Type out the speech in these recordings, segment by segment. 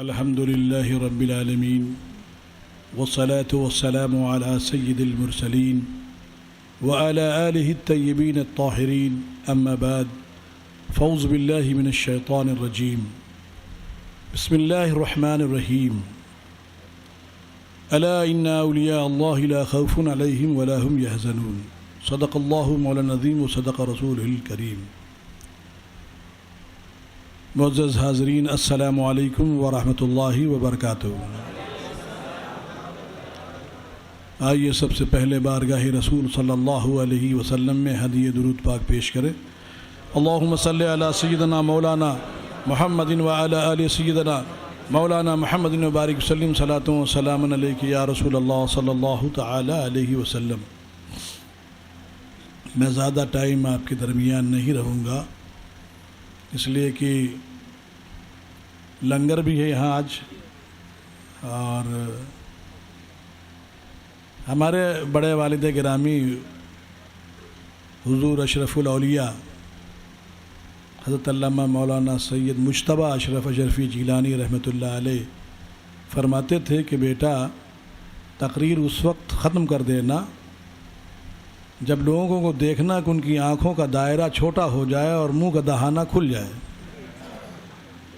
الحمد لله رب العالمين والصلاة والسلام على سيد المرسلين وعلى آله الطيبين الطاهرين أما بعد فأعوذ بالله من الشيطان الرجيم بسم الله الرحمن الرحيم ألا إن أولياء الله لا خوف عليهم ولا هم يحزنون صدق الله مولانا العظيم وصدق رسوله الكريم. معزز حاضرین السلام علیکم ورحمۃ اللہ وبرکاتہ. آئیے سب سے پہلے بارگاہ رسول صلی اللہ علیہ وسلم میں ہدیہ درود پاک پیش کریں. اللہم صلی علی سیدنا مولانا محمد وعلی آل سیدنا مولانا محمد وبارک وسلم صلاۃ و سلام علیک یا رسول اللہ صلی اللہ تعالی علیہ وسلم. میں زیادہ ٹائم آپ کے درمیان نہیں رہوں گا، اس لیے کہ لنگر بھی ہے یہاں آج، اور ہمارے بڑے والد گرامی حضور اشرف الاولیاء حضرت علامہ مولانا سید مجتبیٰ اشرف اشرفی جیلانی رحمۃ اللہ علیہ فرماتے تھے کہ بیٹا تقریر اس وقت ختم کر دینا جب لوگوں کو دیکھنا کہ ان کی آنکھوں کا دائرہ چھوٹا ہو جائے اور منہ کا دہانہ کھل جائے.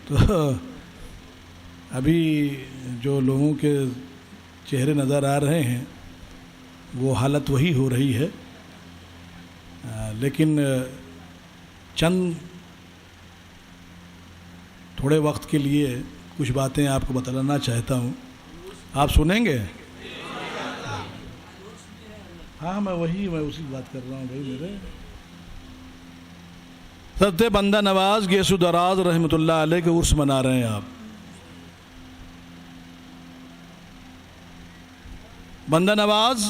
تو ابھی جو لوگوں کے چہرے نظر آ رہے ہیں وہ حالت وہی ہو رہی ہے، لیکن چند تھوڑے وقت کے لیے کچھ باتیں آپ کو بتلانا چاہتا ہوں. آپ سنیں گے؟ ہاں میں اسی بات کر رہا ہوں بھائی. میرے حضرت بندہ نواز گیسو دراز رحمۃ اللہ علیہ کے عرس منا رہے ہیں آپ. بندہ نواز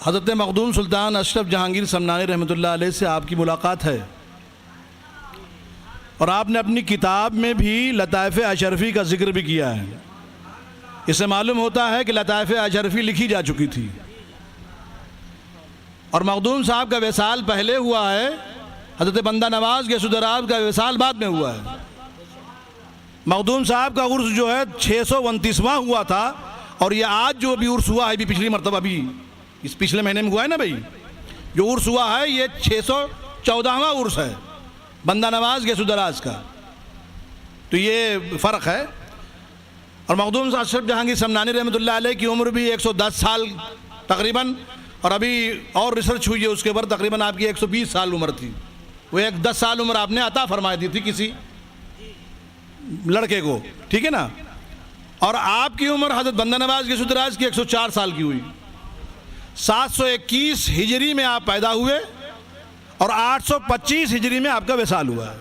حضرت مخدوم سلطان اشرف جہانگیر سمنانی رحمۃ اللہ علیہ سے آپ کی ملاقات ہے، اور آپ نے اپنی کتاب میں بھی لطائف اشرفی کا ذکر بھی کیا ہے. اس سے معلوم ہوتا ہے کہ لطائف اشرفی لکھی جا چکی تھی، اور مخدوم صاحب کا وصال پہلے ہوا ہے، حضرت بندہ نواز کے سدراز کا وصال بعد میں ہوا ہے. مخدوم صاحب کا عرس جو ہے 629واں ہوا تھا، اور یہ آج جو ابھی عرس ہوا ہے ابھی پچھلی مرتبہ ابھی اس پچھلے مہینے میں ہوا ہے نا بھائی، جو عرس ہوا ہے یہ 614واں عرس ہے بندہ نواز کے سدراز کا. تو یہ فرق ہے. اور مخدوم صاحب اشرف جہانگیر سمنانی رحمۃ اللہ علیہ کی عمر بھی 110 سال تقریباً، اور ابھی اور ریسرچ ہوئی ہے اس کے اوپر، تقریباً آپ کی 120 سال عمر تھی. وہ 10 سال عمر آپ نے عطا فرمائی دی تھی کسی لڑکے کو، ٹھیک ہے نا. اور آپ کی عمر حضرت بندہ نواز کے سدراز کی 104 سال کی ہوئی. 721 ہجری میں آپ پیدا ہوئے اور 825 ہجری میں آپ کا وصال ہوا ہے.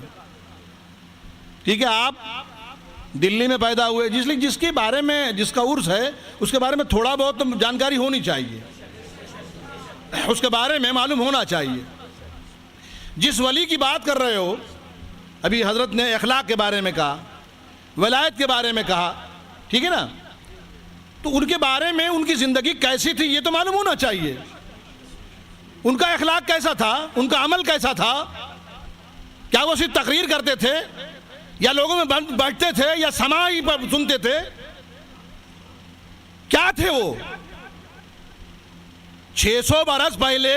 ٹھیک ہے، آپ دلی میں پیدا ہوئے، جس کے بارے میں جس کا عرس ہے اس کے بارے میں تھوڑا بہت جانکاری ہونی چاہیے، اس کے بارے میں معلوم ہونا چاہیے. جس ولی کی بات کر رہے ہو، ابھی حضرت نے اخلاق کے بارے میں کہا، ولایت کے بارے میں کہا، ٹھیک ہے نا، تو ان کے بارے میں ان کی زندگی کیسی تھی یہ تو معلوم ہونا چاہیے. ان کا اخلاق کیسا تھا، ان کا عمل کیسا تھا، کیا وہ صرف تقریر کرتے تھے یا لوگوں میں بیٹھتے تھے یا سماعی پر سنتے تھے، کیا تھے وہ؟ 600 برس پہلے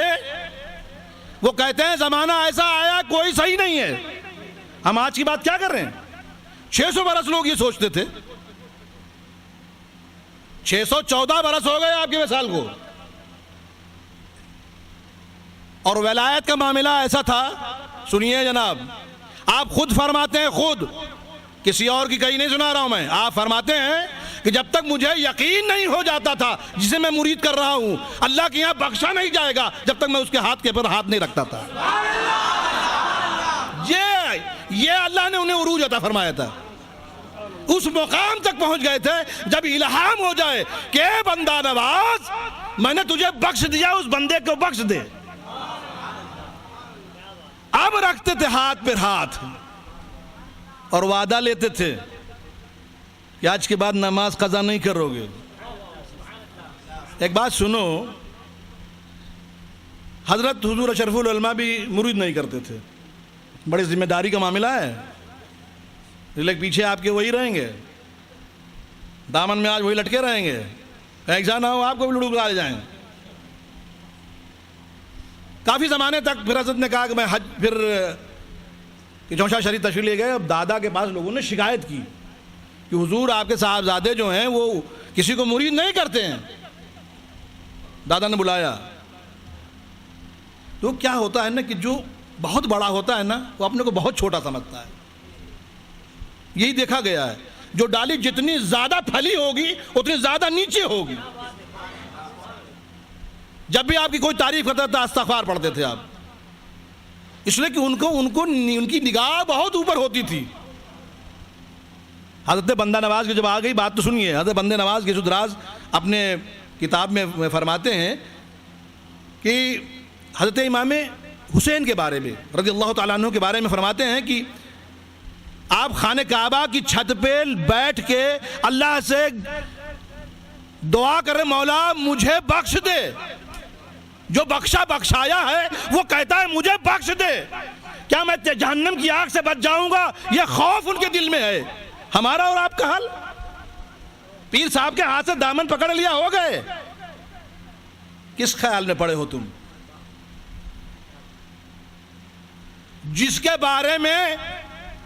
وہ کہتے ہیں زمانہ ایسا آیا کوئی صحیح نہیں ہے. ہم آج کی بات کیا کر رہے ہیں؟ 600 برس لوگ یہ سوچتے تھے. 614 برس ہو گئے آپ کے وصال کو. اور ولایت کا معاملہ ایسا تھا، سنیے جناب، آپ خود فرماتے ہیں، خود کسی اور کی کہیں نہیں سنا رہا ہوں میں، آپ فرماتے ہیں کہ جب تک مجھے یقین نہیں ہو جاتا تھا جسے میں مرید کر رہا ہوں اللہ کے یہاں بخشا نہیں جائے گا جب تک میں اس کے ہاتھ کے پر ہاتھ نہیں رکھتا تھا. یہ اللہ نے انہیں عروج عطا فرمایا تھا. اس مقام تک پہنچ گئے تھے جب الہام ہو جائے کہ اے بندہ نواز میں نے تجھے بخش دیا، اس بندے کو بخش دے. اب رکھتے تھے ہاتھ پر ہاتھ اور وعدہ لیتے تھے کہ آج کے بعد نماز قضا نہیں کرو گے. ایک بات سنو، حضرت حضور اشرف العلماء بھی مرید نہیں کرتے تھے، بڑی ذمہ داری کا معاملہ ہے، لیکن پیچھے آپ کے وہی رہیں گے. دامن میں آج وہی لٹکے رہیں گے، ایسا نہ ہو آپ کو بھی لڑو لے جائیں۔ کافی زمانے تک پھر حضرت نے کہا کہ میں حج، پھر کہ چونشا شریف تشریف لے گئے۔ اب دادا کے پاس لوگوں نے شکایت کی کہ حضور آپ کے صاحبزادے جو ہیں وہ کسی کو مرید نہیں کرتے ہیں۔ دادا نے بلایا تو کیا ہوتا ہے نا کہ جو بہت بڑا ہوتا ہے نا وہ اپنے کو بہت چھوٹا سمجھتا ہے۔ یہی دیکھا گیا ہے، جو ڈالی جتنی زیادہ پھلی ہوگی اتنی زیادہ نیچے ہوگی۔ جب بھی آپ کی کوئی تعریف کرتا تھا استغفار پڑھتے تھے آپ، اس لیے کہ ان کی نگاہ بہت اوپر ہوتی تھی۔ حضرت بندہ نواز کی جب آ گئی بات تو سنیے، حضرت بندہ نواز کے دراز اپنے کتاب میں فرماتے ہیں کہ حضرت امام حسین کے بارے میں رضی اللہ تعالیٰ عنہ کے بارے میں فرماتے ہیں کہ آپ خانہ کعبہ کی چھت پہ بیٹھ کے اللہ سے دعا کرے، مولا مجھے بخش دے، جو بخشایا ہے وہ کہتا ہے مجھے بخش دے، کیا میں جہنم کی آگ سے بچ جاؤں گا؟ یہ خوف ان کے دل میں ہے۔ ہمارا اور آپ کا حال، پیر صاحب کے ہاتھ سے دامن پکڑ لیا ہو گئے، کس خیال میں پڑے ہو تم؟ جس کے بارے میں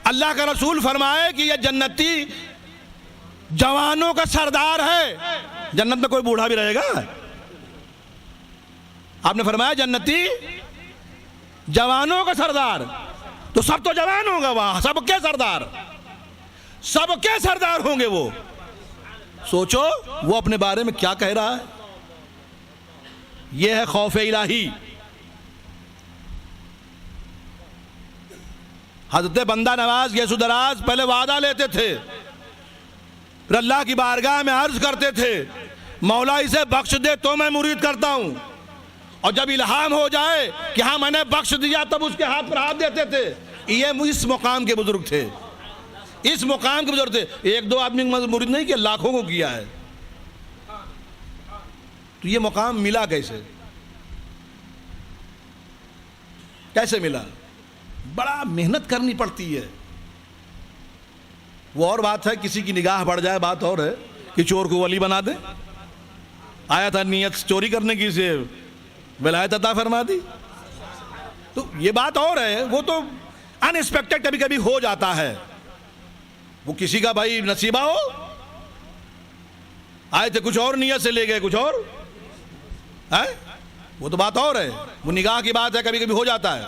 اللہ کا رسول فرمائے کہ یہ جنتی جوانوں کا سردار ہے۔ جنت میں کوئی بوڑھا بھی رہے گا؟ آپ نے فرمایا جنتی جوانوں کا سردار، تو سب تو جوان ہوں گا وہاں، سب کے سردار ہوں گے وہ۔ سوچو وہ اپنے بارے میں کیا کہہ رہا ہے۔ یہ ہے خوف الہی۔ حضرت بندہ نواز یسوع دراز پہلے وعدہ لیتے تھے، پھر اللہ کی بارگاہ میں عرض کرتے تھے مولا اسے بخش دے تو میں مرید کرتا ہوں، اور جب الہام ہو جائے کہ ہاں میں نے بخش دیا تب اس کے ہاتھ پر ہاتھ دیتے تھے۔ یہ اس مقام کے بزرگ تھے، اس مقام کے بزرگ تھے۔ ایک دو آدمی مرید نہیں کیا، لاکھوں کو کیا ہے۔ تو یہ مقام ملا کیسے ملا؟ بڑا محنت کرنی پڑتی ہے۔ وہ اور بات ہے کسی کی نگاہ بڑھ جائے، بات اور ہے کہ چور کو ولی بنا دے۔ آیا تھا نیت چوری کرنے کی، سے ولایت عطا فرما دی، تو یہ بات اور ہے۔ وہ تو ان ایکسپیکٹڈ کبھی کبھی ہو جاتا ہے، وہ کسی کا بھائی نصیبہ ہو، آئے تھے کچھ اور نیت سے لے گئے کچھ اور ہے، وہ تو بات اور ہے، وہ نگاہ کی بات ہے، کبھی کبھی ہو جاتا ہے۔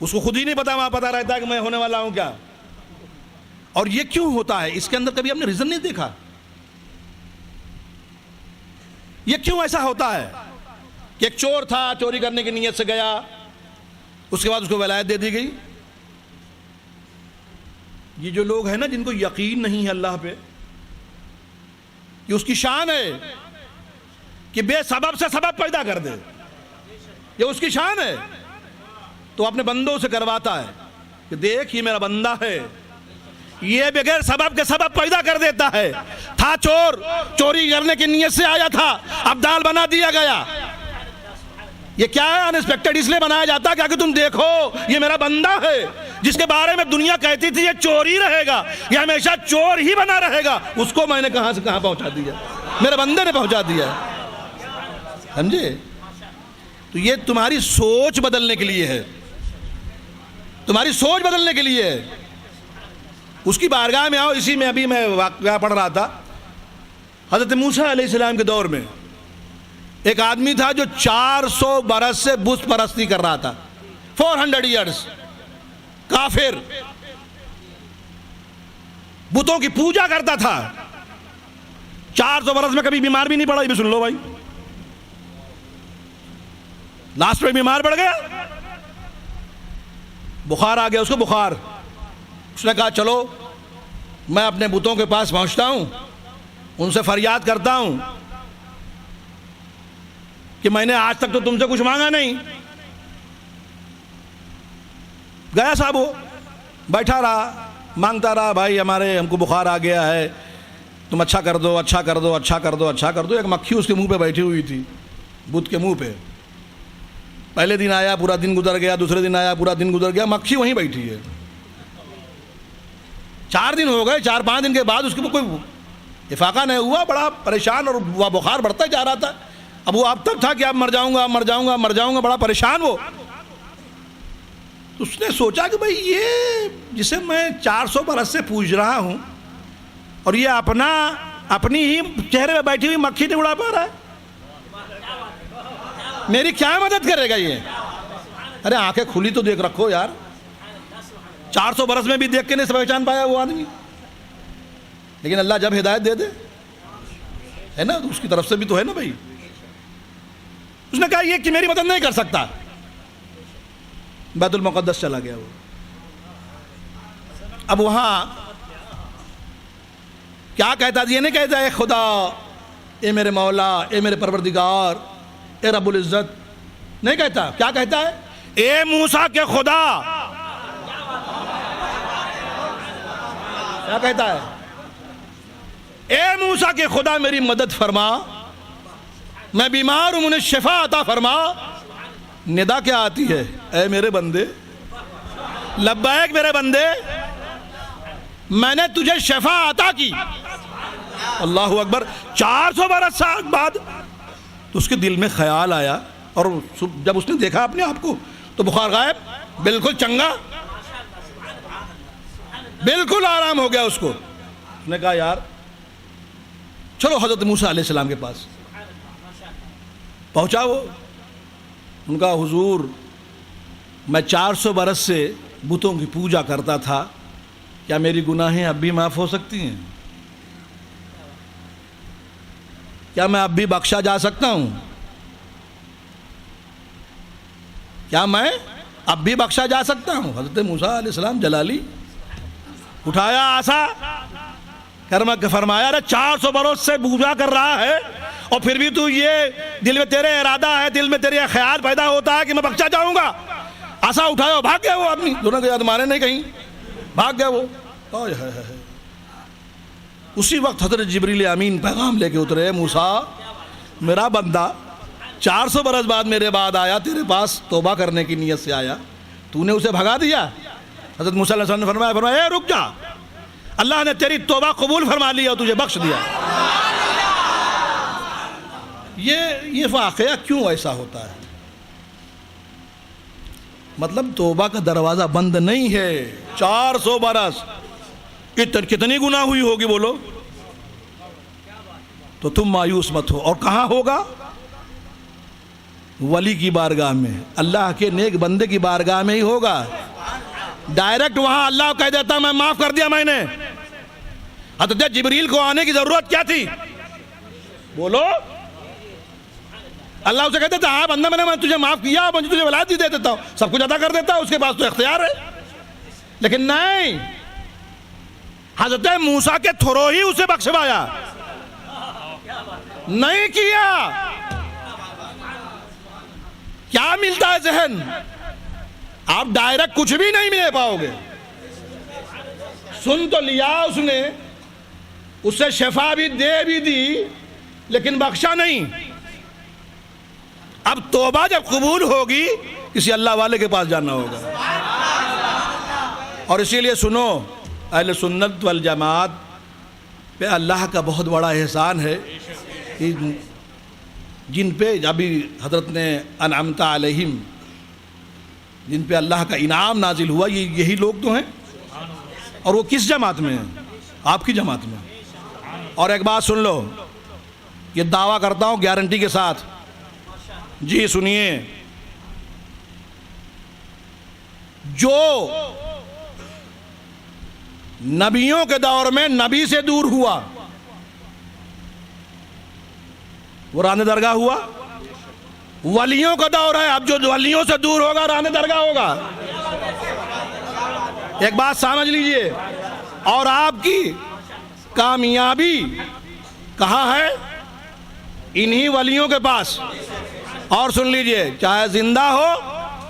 اس کو خود ہی نہیں پتا، وہاں پتا رہتا ہے کہ میں ہونے والا ہوں کیا۔ اور یہ کیوں ہوتا ہے، اس کے اندر کبھی ہم نے ریزن نہیں دیکھا، یہ کیوں ایسا ہوتا ہے کہ ایک چور تھا، چوری کرنے کی نیت سے گیا، اس کے بعد اس کو ولایت دے دی گئی۔ یہ جو لوگ ہیں نا جن کو یقین نہیں ہے اللہ پہ، یہ اس کی شان ہے کہ بے سبب سے سبب پیدا کر دے، یہ اس کی شان ہے۔ تو اپنے بندوں سے کرواتا ہے کہ دیکھ یہ میرا بندہ ہے، یہ بغیر سبب کے سبب پیدا کر دیتا ہے۔ تھا چور، چوری کرنے کی نیت سے آیا تھا، اب دال بنا دیا گیا۔ یہ کیا ہے؟ ان ایکسپیکٹڈ اس لیے بنایا جاتا ہے کہ تم دیکھو یہ میرا بندہ ہے، جس کے بارے میں دنیا کہتی تھی یہ چور ہی رہے گا، یہ ہمیشہ چور ہی بنا رہے گا، اس کو میں نے کہاں سے کہاں پہنچا دیا، میرے بندے نے پہنچا دیا۔ سمجھے؟ تو یہ تمہاری سوچ بدلنے کے لیے ہے، تمہاری سوچ بدلنے کے لیے ہے۔ اس کی بارگاہ میں آؤ۔ اسی میں ابھی میں واقعہ پڑھ رہا تھا، حضرت موسیٰ علیہ السلام کے دور میں ایک آدمی تھا جو 400 برس سے بت پرستی کر رہا تھا، 400 ایئرز، کافر، بتوں کی پوجا کرتا تھا۔ 400 برس میں کبھی بیمار بھی نہیں پڑا، یہ بھی سن لو بھائی۔ لاسٹ میں بیمار پڑ گیا، بخار آ گیا اس کو، بخار۔ اس نے کہا چلو میں اپنے بتوں کے پاس پہنچتا ہوں، ان سے فریاد کرتا ہوں کہ میں نے آج تک تو تم سے کچھ مانگا نہیں۔ گیا صاحب، وہ بیٹھا رہا، مانگتا رہا، بھائی ہم کو بخار آ گیا ہے، تم اچھا کر دو، اچھا کر دو، اچھا کر دو، اچھا کر دو۔ ایک مکھی اس کے منہ پہ بیٹھی ہوئی تھی، بت کے منہ پہ۔ پہلے دن آیا، پورا دن گزر گیا، دوسرے دن آیا، پورا دن گزر گیا، مکھی وہیں بیٹھی ہے۔ 4 دن ہو گئے, 4-5 دن کے بعد اس کو کوئی افاقہ نہیں ہوا, بڑا پریشان اور وہ بخار بڑھتا جا رہا تھا. اب وہ اب تک تھا کہ اب مر جاؤں گا مر جاؤں گا مر جاؤں گا, بڑا پریشان وہ. تو اس نے سوچا کہ بھئی یہ جسے میں 400 برس سے پوچھ رہا ہوں اور یہ اپنی ہی چہرے پہ بیٹھی ہوئی مکھی نہیں اڑا پا رہا ہے, میری کیا مدد کرے گا یہ؟ ارے آنکھیں کھلی تو دیکھ رکھو یار, 400 برس میں بھی دیکھ کے نہیں پہچان پایا وہ آدمی. لیکن اللہ جب ہدایت دے دے ہے نا, تو اس کی طرف سے بھی تو ہے نا بھائی. اس نے کہا یہ کہ میری مدد نہیں کر سکتا, بیت المقدس چلا گیا وہ. اب وہاں کیا کہتا ہے؟ یہ نہیں کہتا اے خدا, اے میرے مولا, اے میرے پروردگار, اے رب العزت, نہیں کہتا. کیا کہتا ہے؟ اے موسیٰ کے خدا. کیا کہتا ہے؟ اے موسیٰ کے خدا میری مدد فرما, میں بیمار ہوں مجھے شفا عطا فرما. ندا کیا آتی ہے؟ اے میرے بندے, لبیک میرے بندے, میں نے تجھے شفا عطا کی. اللہ اکبر. 400 برس بعد تو اس کے دل میں خیال آیا, اور جب اس نے دیکھا اپنے آپ کو تو بخار غائب, بالکل چنگا, بالکل آرام ہو گیا اس کو. اس نے کہا یار چلو حضرت موسیٰ علیہ السلام کے پاس پہنچا. وہ ان کا حضور میں 400 برس سے بتوں کی پوجا کرتا تھا, کیا میری گناہیں اب بھی معاف ہو سکتی ہیں؟ کیا میں اب بھی بخشا جا سکتا ہوں؟ کیا میں اب بھی بخشا جا سکتا ہوں؟ حضرت موسیٰ علیہ السلام جلالی اٹھایا آسا کرما کے فرمایا, ارے 400 برس سے پوجا کر رہا ہے اور پھر بھی تو یہ دل میں تیرے ارادہ ہے, دل میں تیرے خیال پیدا ہوتا ہے کہ میں بخشا جاؤں گا. آسا اٹھایا, بھاگ گیا وہ آدمی, دونوں کے یاد مارے نہیں کہیں, بھاگ گیا وہ. اسی وقت حضرت جبریل امین پیغام لے کے اترے, موسیٰ میرا بندہ 400 برس بعد میرے بعد آیا, تیرے پاس توبہ کرنے کی نیت سے آیا, تو نے اسے بھگا دیا. حضرت موسیٰ علیہ السلام نے فرمایا اے رک جا, اللہ نے تیری توبہ قبول فرما لیا اور تجھے بخش دیا. یہ واقعہ کیوں ایسا ہوتا ہے؟ مطلب توبہ کا دروازہ بند نہیں ہے. 400 برس کتنی گناہ ہوئی ہوگی بولو, تو تم مایوس مت ہو. اور کہاں ہوگا؟ ولی کی بارگاہ میں, اللہ کے نیک بندے کی بارگاہ میں ہی ہوگا. ڈائریکٹ وہاں اللہ کہہ دیتا میں معاف کر دیا میں نے. حضرت جبریل کو آنے کی ضرورت کیا تھی بولو؟ اللہ اسے کہتے تھا ہاں بندہ میں نے تجھے معاف کیا, مجھے تجھے ولایت بھی دے دیتا ہوں, سب کچھ عطا کر دیتا ہوں, اس کے پاس تو اختیار ہے. لیکن نہیں, حضرت موسیٰ کے تھرو ہی اسے بخشوایا نہیں کیا. کیا ملتا ہے ذہن؟ آپ ڈائریکٹ کچھ بھی نہیں ملے پاؤ گے. سن تو لیا اس نے, اسے شفا بھی دے بھی دی, لیکن بخشا نہیں. اب توبہ جب قبول ہوگی کسی اللہ والے کے پاس جانا ہوگا. اور اسی لیے سنو, اہل سنت والجماعت پہ اللہ کا بہت بڑا احسان ہے کہ جن پہ ابھی حضرت نے انعمت علیہم, جن پہ اللہ کا انعام نازل ہوا, یہی لوگ تو ہیں. اور وہ کس جماعت میں ہیں؟ آپ کی جماعت میں. اور ایک بات سن لو, یہ دعویٰ کرتا ہوں گارنٹی کے ساتھ, جی سنیے, جو نبیوں کے دور میں نبی سے دور ہوا وہ رانے درگاہ ہوا. ولیوں کا دور ہے, اب جو ولیوں سے دور ہوگا رانے درگاہ ہوگا. ایک بات سمجھ لیجئے, اور آپ کی کامیابی کہاں ہے؟ انہی ولیوں کے پاس. اور سن لیجئے, چاہے زندہ ہو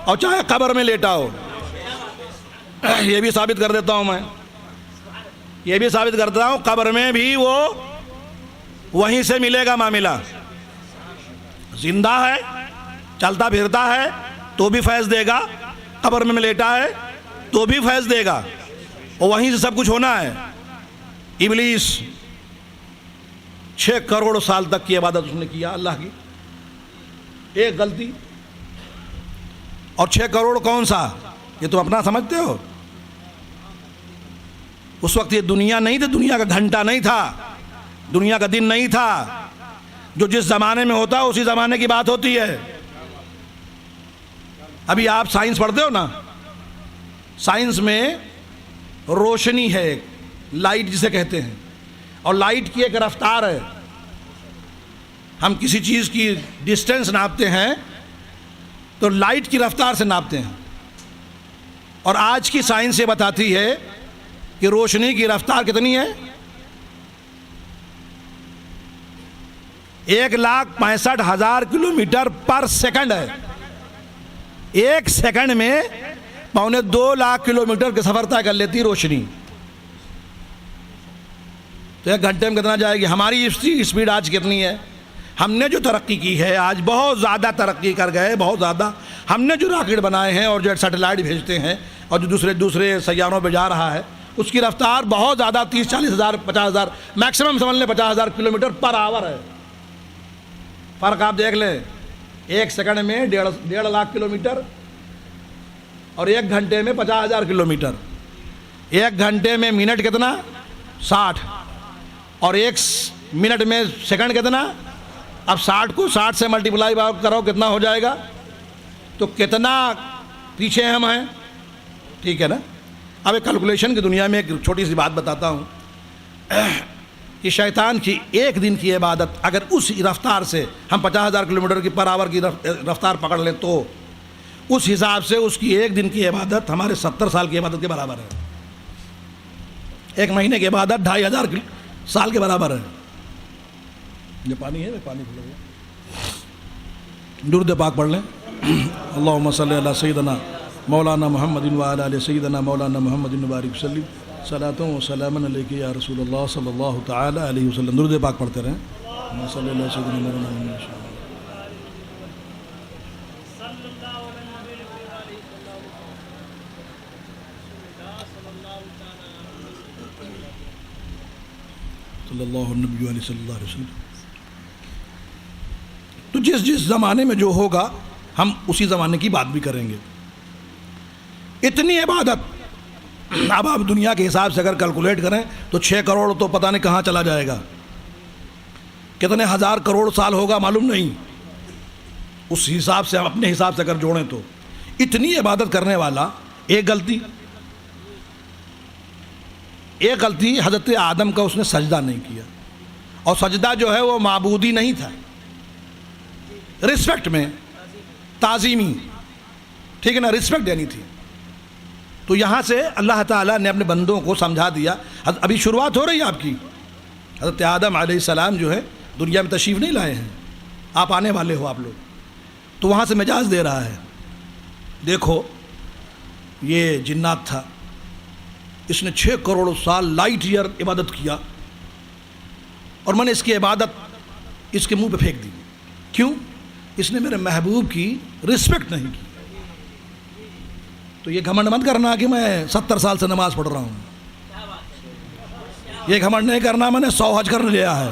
اور چاہے قبر میں لیٹا ہو. یہ بھی ثابت کر دیتا ہوں میں, یہ بھی ثابت کرتا ہوں, قبر میں بھی وہ وہیں سے ملے گا معاملہ. زندہ ہے, چلتا پھرتا ہے تو بھی فیض دے گا, قبر میں لیٹا ہے تو بھی فیض دے گا. اور وہیں سے سب کچھ ہونا ہے. ابلیس 6 کروڑ سال تک کی عبادت اس نے کیا اللہ کی, ایک غلطی. اور 6 کروڑ کون سا, یہ تم اپنا سمجھتے ہو. اس وقت یہ دنیا نہیں تھی, دنیا کا گھنٹہ نہیں تھا, دنیا کا دن نہیں تھا. جو جس زمانے میں ہوتا ہے اسی زمانے کی بات ہوتی ہے. ابھی آپ سائنس پڑھتے ہو نا, سائنس میں روشنی ہے, لائٹ جسے کہتے ہیں, اور لائٹ کی ایک رفتار ہے. ہم کسی چیز کی ڈسٹینس ناپتے ہیں تو لائٹ کی رفتار سے ناپتے ہیں, اور آج کی سائنس یہ بتاتی ہے کہ روشنی کی رفتار کتنی ہے, 1,65,000 کلومیٹر پر سیکنڈ ہے. ایک سیکنڈ میں 2.25 لاکھ کلومیٹر کے سفر طے کر لیتی روشنی. تو 1 گھنٹے میں کتنا جائے گی. ہماری اسپیڈ آج کتنی ہے. ہم نے جو ترقی کی ہے آج بہت زیادہ ترقی کر گئے, بہت زیادہ. ہم نے جو راکٹ بنائے ہیں اور جو سیٹلائٹ بھیجتے ہیں اور جو دوسرے سیاروں پہ جا رہا ہے, اس کی رفتار بہت زیادہ 30-40 ہزار 50 ہزار میکسیمم سمجھ لیں 50,000 کلومیٹر پر آور ہے. فرق آپ دیکھ لیں, 1 سیکنڈ میں 1.5 لاکھ کلومیٹر اور 1 گھنٹے میں 50,000 کلومیٹر. 1 گھنٹے میں منٹ کتنا 60, اور 1 منٹ میں سیکنڈ کتنا. اب 60 کو 60 سے ملٹیپلائی کرو کتنا ہو جائے گا. تو کتنا پیچھے ہم ہیں, ٹھیک ہے نا. اب ایک کیلکولیشن کی دنیا میں ایک چھوٹی سی بات بتاتا ہوں کہ شیطان کی ایک دن کی عبادت اگر اس رفتار سے ہم 50,000 کلومیٹر کی پر آور کی رفتار پکڑ لیں تو اس حساب سے اس کی ایک دن کی عبادت ہمارے 70 سال کی عبادت کے برابر ہے. 1 مہینے کی عبادت 2,500 سال کے برابر ہے. یہ پانی ہے, پانی کھلا ہوا. درود پاک پڑھ لیں. اللہم صلی علی سیدنا مولانا محمد وعلی آل سیدنا مولانا محمد وبارک وسلم. صلاۃ و سلام علیک یا رسول اللہ صلی اللہ تعالی علیہ وسلم. درود پاک پڑھتے رہیں. صلی اللہ سیدنا مولانا محمد. صلی اللہ نبی علیہ صلی اللہ علیہ وسلم. تو جس زمانے میں جو ہوگا ہم اسی زمانے کی بات بھی کریں گے. اتنی عبادت اب آپ دنیا کے حساب سے اگر کیلکولیٹ کریں تو 6 کروڑ تو پتہ نہیں کہاں چلا جائے گا. کتنے ہزار کروڑ سال ہوگا معلوم نہیں. اس حساب سے ہم اپنے حساب سے اگر جوڑیں تو اتنی عبادت کرنے والا ایک غلطی حضرت آدم کا, اس نے سجدہ نہیں کیا. اور سجدہ جو ہے وہ معبودی نہیں تھا, رسپیکٹ میں, تعظیمی, ٹھیک ہے نا, رسپیکٹ دینی تھی. تو یہاں سے اللہ تعالیٰ نے اپنے بندوں کو سمجھا دیا. ابھی شروعات ہو رہی ہے آپ کی. حضرت آدم علیہ السلام جو ہے دنیا میں تشریف نہیں لائے ہیں, آپ آنے والے ہو آپ لوگ. تو وہاں سے مجاز دے رہا ہے, دیکھو یہ جنات تھا, اس نے 6 کروڑ سال لائٹ ایئر عبادت کیا, اور میں نے اس کی عبادت اس کے منہ پہ پھینک دی. کیوں؟ اس نے میرے محبوب کی رسپیکٹ نہیں کی. تو یہ گھمنڈ مت کرنا کہ میں 70 سال سے نماز پڑھ رہا ہوں. یہ گھمنڈ نہیں کرنا میں نے 100 حج کر لیا ہے.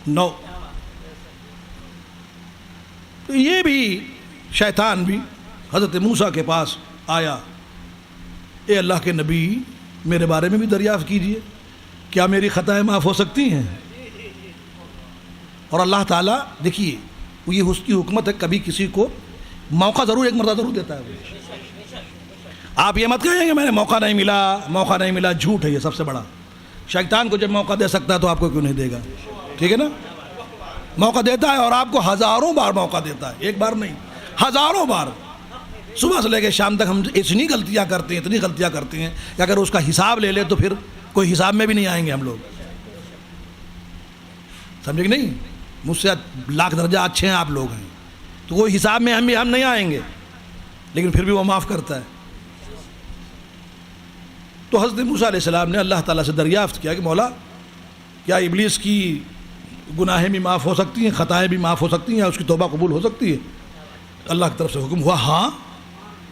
نو. تو یہ بھی شیطان بھی حضرت موسیٰ کے پاس آیا, اے اللہ کے نبی میرے بارے میں بھی دریافت کیجئے, کیا میری خطائیں معاف ہو سکتی ہیں. اور اللہ تعالیٰ دیکھیے یہ اس کی حکمت ہے, کبھی کسی کو موقع ضرور ایک مرتبہ ضرور دیتا ہے. آپ یہ مت کہیں کہ میں نے موقع نہیں ملا, جھوٹ ہے یہ سب سے بڑا. شیطان کو جب موقع دے سکتا ہے تو آپ کو کیوں نہیں دے گا, ٹھیک ہے نا. موقع دیتا ہے اور آپ کو ہزاروں بار موقع دیتا ہے, ایک بار نہیں ہزاروں بار. صبح سے لے کے شام تک ہم اتنی غلطیاں کرتے ہیں کہ اگر اس کا حساب لے لے تو پھر کوئی حساب میں بھی نہیں آئیں گے ہم لوگ, سمجھے کہ نہیں. مجھ سے لاکھ درجہ اچھے ہیں آپ لوگ ہیں, تو وہ حساب میں ہم نہیں آئیں گے, لیکن پھر بھی وہ معاف کرتا ہے. تو حضرت موسیٰ علیہ السلام نے اللہ تعالیٰ سے دریافت کیا کہ مولا کیا ابلیس کی گناہیں بھی معاف ہو سکتی ہیں, خطائیں بھی معاف ہو سکتی ہیں, اس کی توبہ قبول ہو سکتی ہے. اللہ کی طرف سے حکم ہوا, ہاں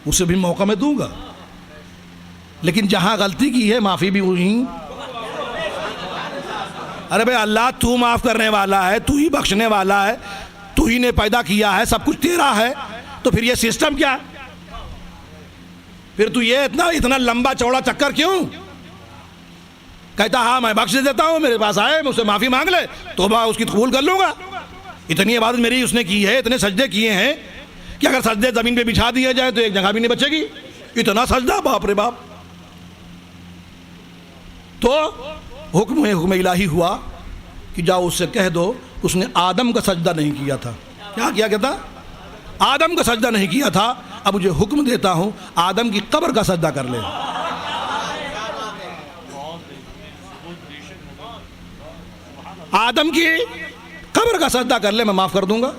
اسے بھی موقع میں دوں گا. لیکن جہاں غلطی کی ہے معافی بھی وہیں. ارے بھائی اللہ تو معاف کرنے والا ہے, تو ہی بخشنے والا ہے, تو ہی نے پیدا کیا ہے, سب کچھ تیرا ہے, تو پھر یہ سسٹم کیا؟ پھر تو یہ اتنا لمبا چوڑا چکر کیوں؟ کہتا ہاں میں بخش دیتا ہوں, میرے پاس آئے مجھ سے معافی مانگ لے, توبہ اس کی قبول کر لوں گا. اتنی عبادت میری اس نے کی ہے, اتنے سجدے کیے ہیں کہ اگر سجدے زمین پہ بچھا دیا جائے تو ایک جگہ بھی نہیں بچے گی. اتنا سجدہ, باپ رے باپ. تو حکم الہی ہوا کہ جاؤ اس سے کہہ دو اس نے آدم کا سجدہ نہیں کیا تھا. کیا کیا کہتا؟ آدم کا سجدہ نہیں کیا تھا. اب مجھے حکم دیتا ہوں آدم کی قبر کا سجدہ کر لے. آدم کی قبر کا سجدہ کر لے, میں معاف کر دوں گا.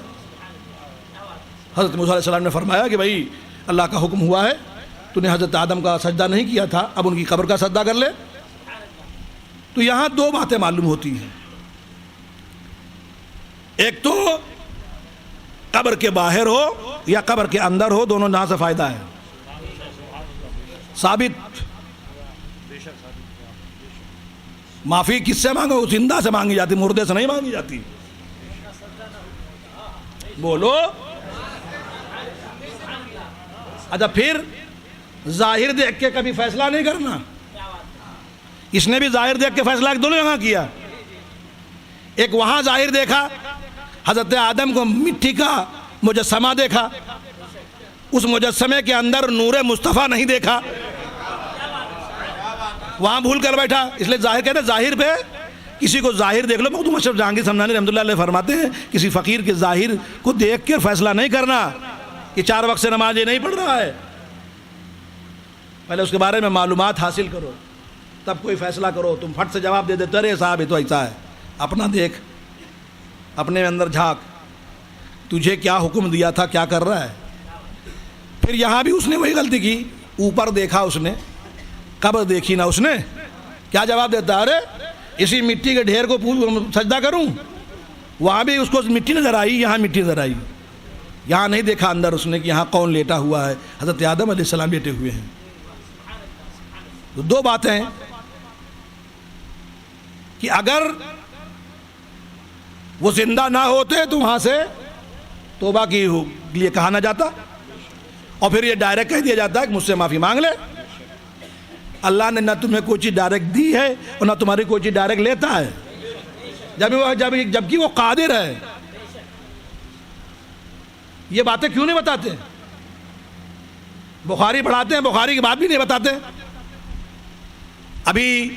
حضرت موسیٰ علیہ السلام نے فرمایا کہ بھائی اللہ کا حکم ہوا ہے, تو نے حضرت آدم کا سجدہ نہیں کیا تھا, اب ان کی قبر کا سجدہ کر لے. تو یہاں دو باتیں معلوم ہوتی ہیں. ایک تو قبر کے باہر ہو یا قبر کے اندر ہو, دونوں جہاں سے فائدہ ہے. ثابت معافی کس سے مانگو؟ زندہ سے مانگی جاتی, مردے سے نہیں مانگی جاتی. بولو. اچھا پھر ظاہر دیکھ کے کبھی فیصلہ نہیں کرنا. اس نے بھی ظاہر دیکھ کے فیصلہ دونوں جگہ کیا. ایک وہاں ظاہر دیکھا, حضرت آدم کو مٹی کا مجسمہ دیکھا, اس مجسمے کے اندر نور مصطفیٰ نہیں دیکھا, وہاں بھول کر بیٹھا. اس لیے ظاہر کہتے ہیں ظاہر پہ کسی کو ظاہر دیکھ لو. مختوم اشرف جہانگیر سمنانی رحمۃ اللہ علیہ فرماتے ہیں کسی فقیر کے ظاہر کو دیکھ کے فیصلہ نہیں کرنا کہ 4 وقت سے نماز یہ نہیں پڑھ رہا ہے. پہلے اس کے بارے میں معلومات حاصل کرو, تب کوئی فیصلہ کرو. تم پھٹ سے جواب دے دیتے ارے صاحب یہ تو ایسا ہے. اپنا دیکھ, اپنے اندر جھانک, تجھے کیا حکم دیا تھا, کیا کر رہا ہے. پھر یہاں بھی اس نے وہی غلطی کی, اوپر دیکھا اس نے, قبر دیکھی نہ اس نے. کیا جواب دیتا ہے؟ ارے اسی مٹی کے ڈھیر کو سجدہ کروں. وہاں بھی اس کو مٹی نظر آئی, یہاں مٹی نظر آئی. یہاں نہیں دیکھا اندر اس نے کہ یہاں کون لیٹا ہوا ہے, حضرت آدم علیہ السلام لیٹے ہوئے ہیں. تو دو باتیں کہ اگر وہ زندہ نہ ہوتے تو وہاں سے توبہ کے لیے کہا نہ جاتا, اور پھر یہ ڈائریکٹ کہہ دیا جاتا ہے کہ مجھ سے معافی مانگ لے. اللہ نے نہ تمہیں کوئی چیز ڈائریکٹ دی ہے اور نہ تمہاری کوئی چیز ڈائریکٹ لیتا ہے, جبکہ وہ قادر ہے. یہ باتیں کیوں نہیں بتاتے؟ بخاری پڑھاتے ہیں, بخاری کی بات بھی نہیں بتاتے. ابھی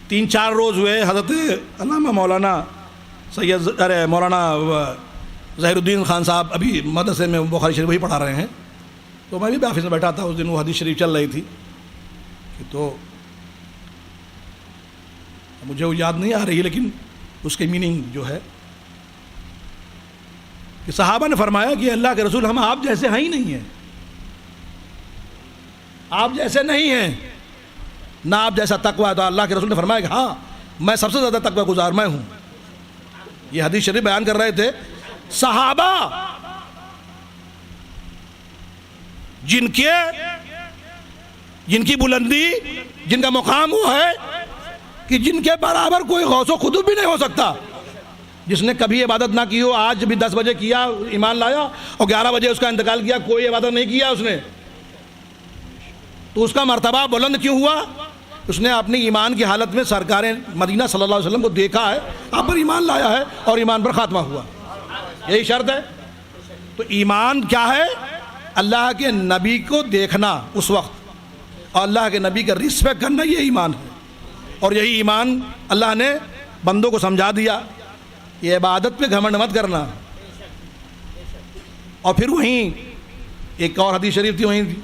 3-4 روز ہوئے حضرت علامہ مولانا مولانا ظہیر الدین خان صاحب ابھی مدرسے میں بخاری شریف وہی پڑھا رہے ہیں. تو میں بھی آفس میں بیٹھا تھا, اس دن وہ حدیث شریف چل رہی تھی, تو مجھے وہ یاد نہیں آ رہی ہے لیکن اس کے میننگ جو ہے کہ صحابہ نے فرمایا کہ اللہ کے رسول ہم آپ جیسے ہیں ہی نہیں ہیں, آپ جیسے نہیں ہیں, نہ آپ جیسا تقویٰ. تو اللہ کے رسول نے فرمایا کہ ہاں میں سب سے زیادہ تقویٰ گزار میں ہوں. یہ حدیث شریف بیان کر رہے تھے صحابہ جن کی بلندی, جن کا مقام وہ ہے کہ جن کے برابر کوئی غوث و قطب بھی نہیں ہو سکتا. جس نے کبھی عبادت نہ کی ہو, آج بھی 10 بجے کیا ایمان لایا اور 11 بجے اس کا انتقال کیا, کوئی عبادت نہیں کیا اس نے, تو اس کا مرتبہ بلند کیوں ہوا؟ اس نے اپنی ایمان کی حالت میں سرکار مدینہ صلی اللہ علیہ وسلم کو دیکھا ہے, آپ پر ایمان لایا ہے اور ایمان پر خاتمہ ہوا. یہی شرط ہے. تو ایمان کیا ہے؟ اللہ کے نبی کو دیکھنا اس وقت اور اللہ کے نبی کا رسپیکٹ کرنا, یہ ایمان ہے. اور یہی ایمان اللہ نے بندوں کو سمجھا دیا. یہ عبادت پہ گھمنڈ مت کرنا. اور پھر وہیں ایک اور حدیث شریف تھی وہیں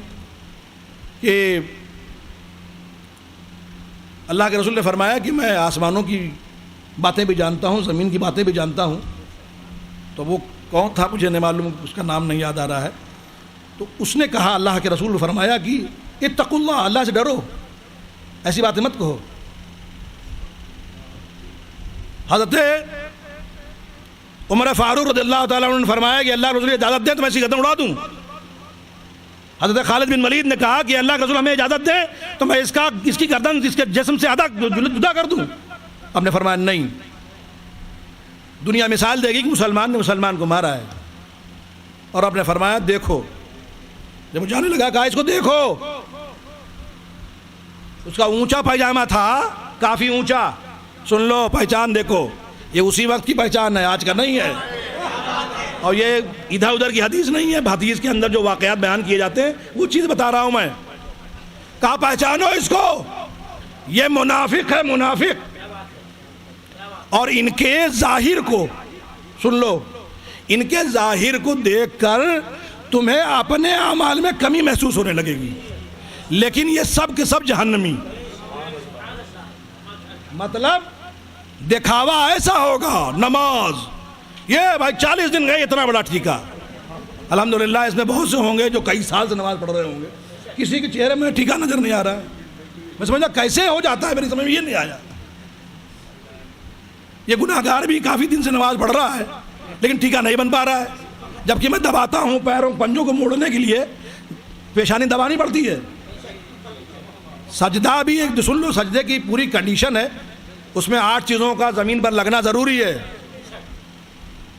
کہ اللہ کے رسول نے فرمایا کہ میں آسمانوں کی باتیں بھی جانتا ہوں, زمین کی باتیں بھی جانتا ہوں. تو وہ کون تھا مجھے نہیں معلوم, اس کا نام نہیں یاد آ رہا ہے. تو اس نے کہا, اللہ کے رسول نے فرمایا کہ اتقوا اللہ, اللہ سے ڈرو, ایسی باتیں مت کہو. حضرت عمر فاروق رضی اللہ تعالیٰ عنہ نے فرمایا کہ اللہ رسول اجازت دیں تو میں ایسی گردن اڑا دوں. حضرت خالد بن ولید نے کہا کہ اللہ کے رسول ہمیں اجازت دے تو میں اس کی گردن اس کے جسم سے آدھا جدا کر دوں. آپ نے فرمایا نہیں. دنیا مثال دے گی کہ مسلمان نے مسلمان کو مارا ہے. اور آپ نے فرمایا دیکھو. جب وہ جانے لگا کہا اس کو دیکھو. اس کا اونچا پائجامہ تھا, کافی اونچا. سن لو, پہچان دیکھو. یہ اسی وقت کی پہچان ہے, آج کا نہیں ہے. اور یہ ادھر ادھر کی حدیث نہیں ہے, حدیث کے اندر جو واقعات بیان کیے جاتے ہیں وہ چیز بتا رہا ہوں میں. کہا پہچانو اس کو, یہ منافق ہے, منافق. اور ان کے ظاہر کو سن لو, ان کے ظاہر کو دیکھ کر تمہیں اپنے اعمال میں کمی محسوس ہونے لگے گی, لیکن یہ سب کے سب جہنمی. مطلب دکھاوا ایسا ہوگا. نماز یہ بھائی 40 دن گئے, اتنا بڑا ٹھیکا. الحمدللہ اس میں بہت سے ہوں گے جو کئی سال سے نماز پڑھ رہے ہوں گے, کسی کے چہرے میں ٹھیکا نظر نہیں آ رہا ہے. میں سمجھا کیسے ہو جاتا ہے, میری سمجھ میں یہ نہیں آیا. یہ گناہگار بھی کافی دن سے نماز پڑھ رہا ہے لیکن ٹھیکا نہیں بن پا رہا ہے. جبکہ میں دباتا ہوں پیروں پنجوں کو موڑنے کے لیے, پیشانی دبانی پڑتی ہے. سجدہ بھی ایک, سن لو, سجدے کی پوری کنڈیشن ہے, اس میں 8 چیزوں کا زمین پر لگنا ضروری ہے.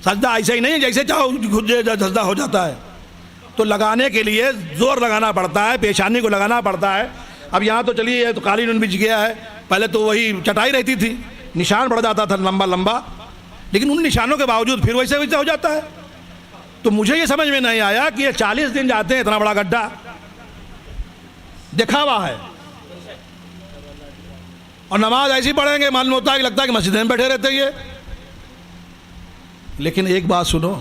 سجدہ ایسا ہی نہیں ہے جیسے چاہو سجدہ ہو جاتا ہے. تو لگانے کے لیے زور لگانا پڑتا ہے, پیشانی کو لگانا پڑتا ہے. اب یہاں تو چلیے تو قالین بچ گیا ہے, پہلے تو وہی چٹائی رہتی تھی, نشان پڑ جاتا تھا لمبا لمبا, لیکن ان نشانوں کے باوجود پھر ویسے ہو جاتا ہے. تو مجھے یہ سمجھ میں نہیں آیا کہ یہ 40 دن جاتے ہیں, اتنا بڑا گڈھا دکھاوا ہے. اور نماز ایسی پڑھیں گے معلوم ہوتا ہے کہ لگتا ہے کہ مسجد میں بیٹھے رہتے یہ. لیکن ایک بات سنو,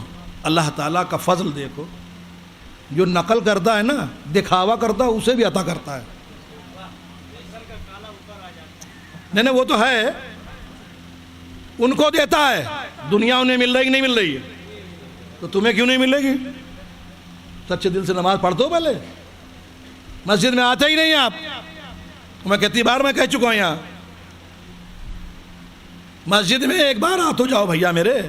اللہ تعالیٰ کا فضل دیکھو, جو نقل کرتا ہے نا, دکھاوا کرتا ہے, اسے بھی عطا کرتا ہے. نہیں وہ تو ہے, ان کو دیتا ہے. دنیا انہیں مل رہی کہ نہیں مل رہی ہے, تو تمہیں کیوں نہیں ملے گی؟ سچے دل سے نماز پڑھتے ہو پہلے, مسجد میں آتے ہی نہیں آپ. میں کتنی بار میں کہہ چکا ہوں یہاں, مسجد میں ایک بار آ تو جاؤ بھیا میرے,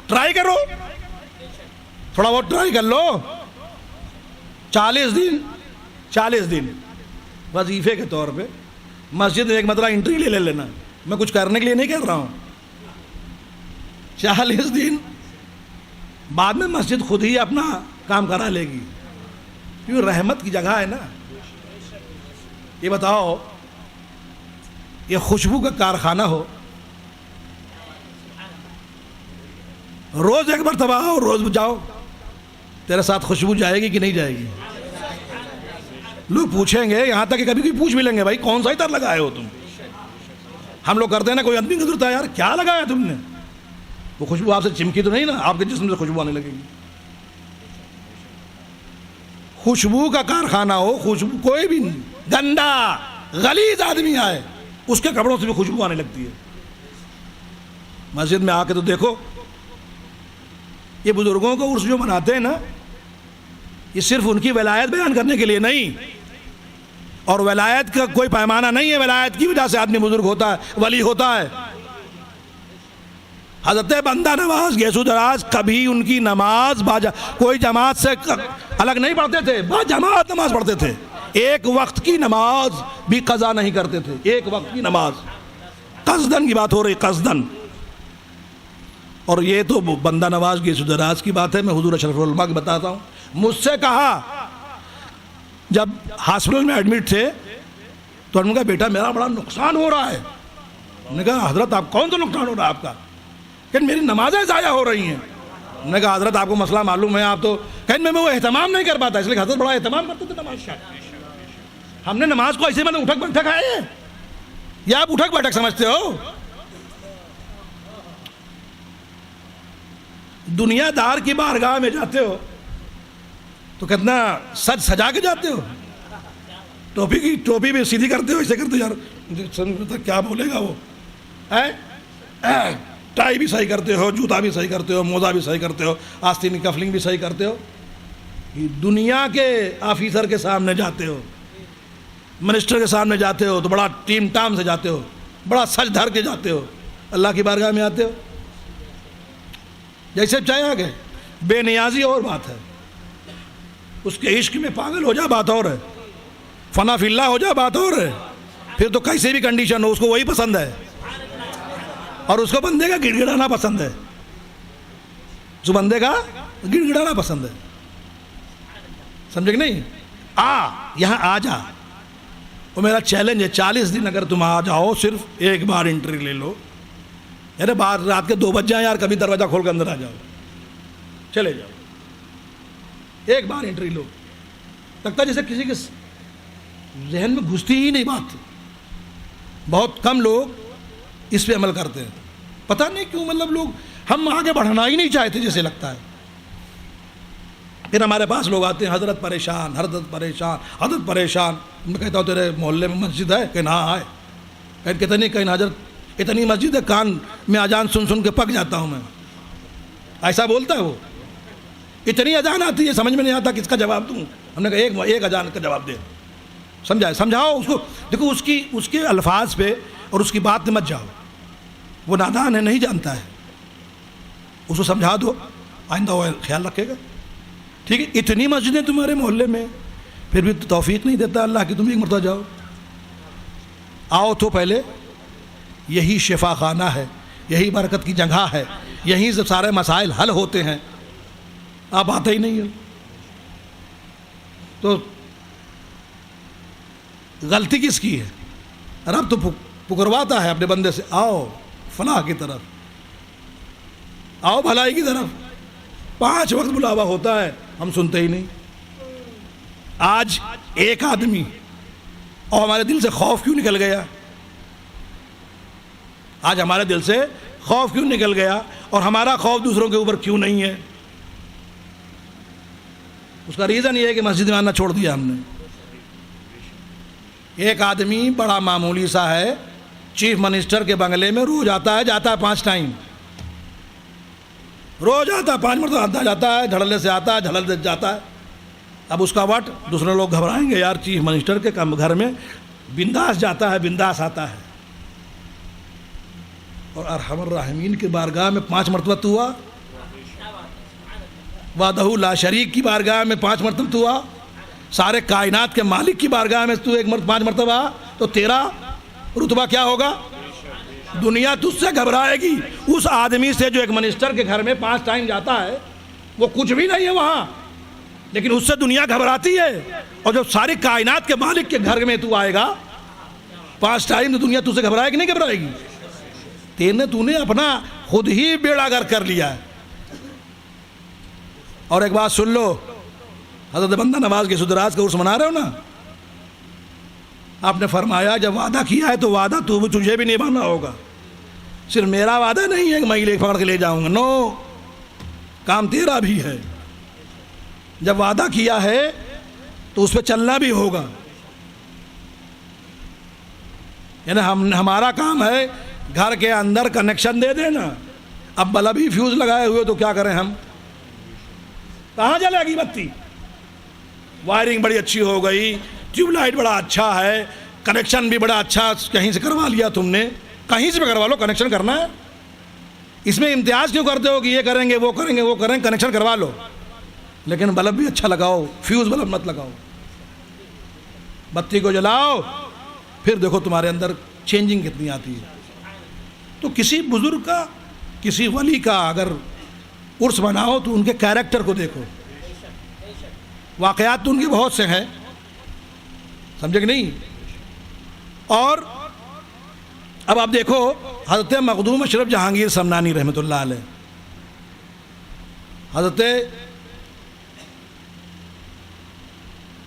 ٹرائی کرو, تھوڑا بہت ٹرائی کر لو. 40 دن وظیفے کے طور پہ مسجد میں ایک مرتبہ انٹری لے لینا. میں کچھ کرنے کے لیے نہیں کہہ رہا ہوں. 40 دن بعد میں مسجد خود ہی اپنا کام کرا لے گی, کیوں رحمت کی جگہ ہے نا. یہ بتاؤ, یہ خوشبو کا کارخانہ ہو, روز ایک مرتبہ آؤ, روز جاؤ, تیرے ساتھ خوشبو جائے گی کہ نہیں جائے گی؟ لوگ پوچھیں گے, یہاں تک کہ کبھی پوچھ بھی لیں گے, بھائی کون سا عطر لگائے ہو تم؟ ہم لوگ کرتے ہیں نا, کوئی آدمی گزرتا ہے, یار کیا لگایا تم نے؟ وہ خوشبو آپ سے چمکی تو نہیں نا, آپ کے جسم سے خوشبو آنے لگے گی. خوشبو کا کارخانہ ہو, خوشبو کوئی بھی گندا غلیظ آدمی آئے اس کے کپڑوں سے بھی خوشبو آنے لگتی ہے. مسجد میں آ کے تو دیکھو, یہ بزرگوں کو عرس جو مناتے ہیں نا, یہ صرف ان کی ولایت بیان کرنے کے لیے نہیں, اور ولایت کا کوئی پیمانہ نہیں ہے. ولایت کی وجہ سے آدمی بزرگ ہوتا ہے, ولی ہوتا ہے. حضرت بندہ نواز گیسو دراز کبھی ان کی نماز کوئی جماعت سے الگ نہیں پڑھتے تھے, با جماعت نماز پڑھتے تھے. ایک وقت کی نماز بھی قضا نہیں کرتے تھے, ایک وقت کی نماز. قصدن کی بات ہو رہی, قصدن. اور یہ تو بندہ نواز گیسو دراز کی بات ہے. میں حضور اشرف العلماء کی بتاتا ہوں. مجھ سے کہا جب ہاسپٹل میں ایڈمٹ تھے تو انہوں نے کہا بیٹا میرا بڑا نقصان ہو رہا ہے. انہوں نے کہا حضرت آپ کون سا نقصان ہو رہا ہے آپ کا؟ کہ میری نمازیں ضائع ہو رہی ہیں. انہوں نے کہا حضرت آپ کو مسئلہ معلوم ہے, آپ تو کہیں میں وہ اہتمام نہیں کر پاتا, اس لیے حضرت بڑا اہتمام کرتے تھے نماز کا. ہم نے نماز کو ایسے اٹھک بیٹھک آئے, یا آپ اٹھک بیٹھک سمجھتے ہو؟ دنیا دار کی بارگاہ میں جاتے ہو تو کتنا سج سجا کے جاتے ہو, ٹوپی بھی سیدھی کرتے ہو, ایسے کرتے ہو, یار کیا بولے گا وہ, ٹائی بھی صحیح کرتے ہو, جوتا بھی صحیح کرتے ہو, موزہ بھی صحیح کرتے ہو, آستین کی کفلنگ بھی صحیح کرتے ہو. دنیا کے آفیسر کے سامنے جاتے ہو, منسٹر کے سامنے جاتے ہو تو بڑا ٹیم ٹام سے جاتے ہو, بڑا سج دھر کے جاتے ہو. اللہ کی بارگاہ میں آتے ہو جیسے چاہے آ گئے, بے نیازی اور بات ہے، اس کے عشق میں پاگل ہو جا بات اور ہے، فنا فی اللہ ہو جا بات اور ہے، پھر تو کیسے بھی کنڈیشن ہو اس کو وہی پسند ہے، اور اس کو بندے کا گڑ گڑانا پسند ہے، اس بندے کا گڑ گڑانا پسند ہے، سمجھے کہ نہیں؟ یہاں آ جا، وہ میرا چیلنج ہے، 40 دن اگر تم آ جاؤ، صرف ایک بار انٹری لے لو، یار بار رات کے 2 بج جائیں یار، کبھی دروازہ کھول کے اندر آ جاؤ، چلے جاؤ، ایک بار انٹری لو، لگتا ہے جیسے کسی کے ذہن میں گھستی ہی نہیں بات، بہت کم لوگ اس پہ عمل کرتے ہیں، پتہ نہیں کیوں، مطلب لوگ ہم آگے بڑھنا ہی نہیں چاہتے جیسے لگتا ہے، پھر ہمارے پاس لوگ آتے ہیں، حضرت پریشان، حضرت پریشان، حضرت پریشان، میں کہتا ہوں تیرے محلے میں مسجد ہے کہ نہ آئے، کہتے نہیں، کہیں حضرت اتنی مسجد ہے کان میں اذان سن سن کے پک جاتا ہوں میں، ایسا بولتا ہے وہ، اتنی اذان آتی ہے سمجھ میں نہیں آتا کس کا جواب دوں، ہم نے کہا ایک اذان کا جواب دے، سمجھاؤ اس کو، دیکھو اس کے الفاظ پہ اور اس کی بات پہ مت جاؤ، وہ نادان ہے، نہیں جانتا ہے، اس کو سمجھا دو، آئندہ وہ خیال رکھے گا، ٹھیک ہے؟ اتنی مسجدیں تمہارے محلے میں، پھر بھی توفیق نہیں دیتا اللہ کہ تم ایک مرتبہ جاؤ، آؤ تو پہلے، یہی شفا خانہ ہے، یہی برکت کی جگہ ہے، یہیں سے سارے مسائل حل ہوتے ہیں، آپ آتے ہی نہیں ہو، تو غلطی کس کی ہے؟ رب تو پکرواتا ہے اپنے بندے سے، آؤ فلاح کی طرف، آؤ بھلائی کی طرف، 5 وقت بلاوا ہوتا ہے، ہم سنتے ہی نہیں۔ آج ایک آدمی، اور ہمارے دل سے خوف کیوں نکل گیا؟ آج ہمارے دل سے خوف کیوں نکل گیا، اور ہمارا خوف دوسروں کے اوپر کیوں نہیں ہے؟ اس کا ریزن یہ ہے کہ مسجد میں آنا چھوڑ دیا ہم نے۔ ایک آدمی بڑا معمولی سا ہے، چیف منسٹر کے بنگلے میں روز آتا ہے، جاتا ہے 5 ٹائم، روز آتا ہے 5 مرتبہ آتا جاتا ہے، دھڑلے سے آتا ہے، دھڑلے سے جاتا ہے۔ اب اس کا وٹ دوسرے لوگ گھبرائیں گے، یار چیف منسٹر کے گھر میں بنداس جاتا ہے، بنداس آتا ہے، اور ارحم الراحمین کی بارگاہ میں 5 مرتبہ تو ہوا، وحدہ لا شریک کی بارگاہ میں 5 مرتبہ تو ہوا، سارے کائنات کے مالک کی بارگاہ میں تو 5 مرتبہ، تو تیرا رتبہ کیا ہوگا؟ دنیا تجھ سے گھبرائے گی اس آدمی سے جو ایک منسٹر کے گھر میں 5 ٹائم جاتا ہے، وہ کچھ بھی نہیں ہے وہاں، لیکن اس سے دنیا گھبراتی ہے، اور جب ساری کائنات کے مالک کے گھر میں تو آئے گا 5 ٹائم، تو دنیا تجھ سے گھبرائے گی نہیں گھبرائے گی؟ تو نے اپنا خود ہی بیڑا گر کر لیا ہے۔ اور ایک بات سن لو، حضرت بندہ نواز کے سدراج کا عرس منا رہے ہو نا، آپ نے فرمایا جب وعدہ کیا ہے تو وعدہ تو تجھے بھی نبھانا ہوگا، صرف میرا وعدہ نہیں ہے کہ میں پکڑ کے لے جاؤں گا، نو، کام تیرا بھی ہے، جب وعدہ کیا ہے تو اس پہ چلنا بھی ہوگا، یعنی ہمارا کام ہے گھر کے اندر کنیکشن دے دینا، اب بلب ہی فیوز لگائے ہوئے تو کیا کریں ہم؟ کہاں جلے گی بتی؟ وائرنگ بڑی اچھی ہو گئی، ٹیوب لائٹ بڑا اچھا ہے، کنیکشن بھی بڑا اچھا کہیں سے کروا لیا تم نے، کہیں سے بھی کروا لو، کنیکشن کرنا ہے، اس میں امتیاز کیوں کرتے ہو کہ یہ کریں گے وہ کریں گے وہ کریں گے؟ کنیکشن کروا لو، لیکن بلب بھی اچھا لگاؤ، فیوز بلب مت لگاؤ، بتی کو جلاؤ، پھر دیکھو تمہارے اندر چینجنگ کتنی آتی ہے۔ تو کسی بزرگ کا، کسی ولی کا اگر عرس بناؤ تو ان کے کیریکٹر کو دیکھو، واقعات تو ان کے بہت سے ہیں، سمجھے کہ نہیں؟ اور اب آپ دیکھو حضرت مخدوم اشرف جہانگیر سمنانی رحمۃ اللہ علیہ، حضرت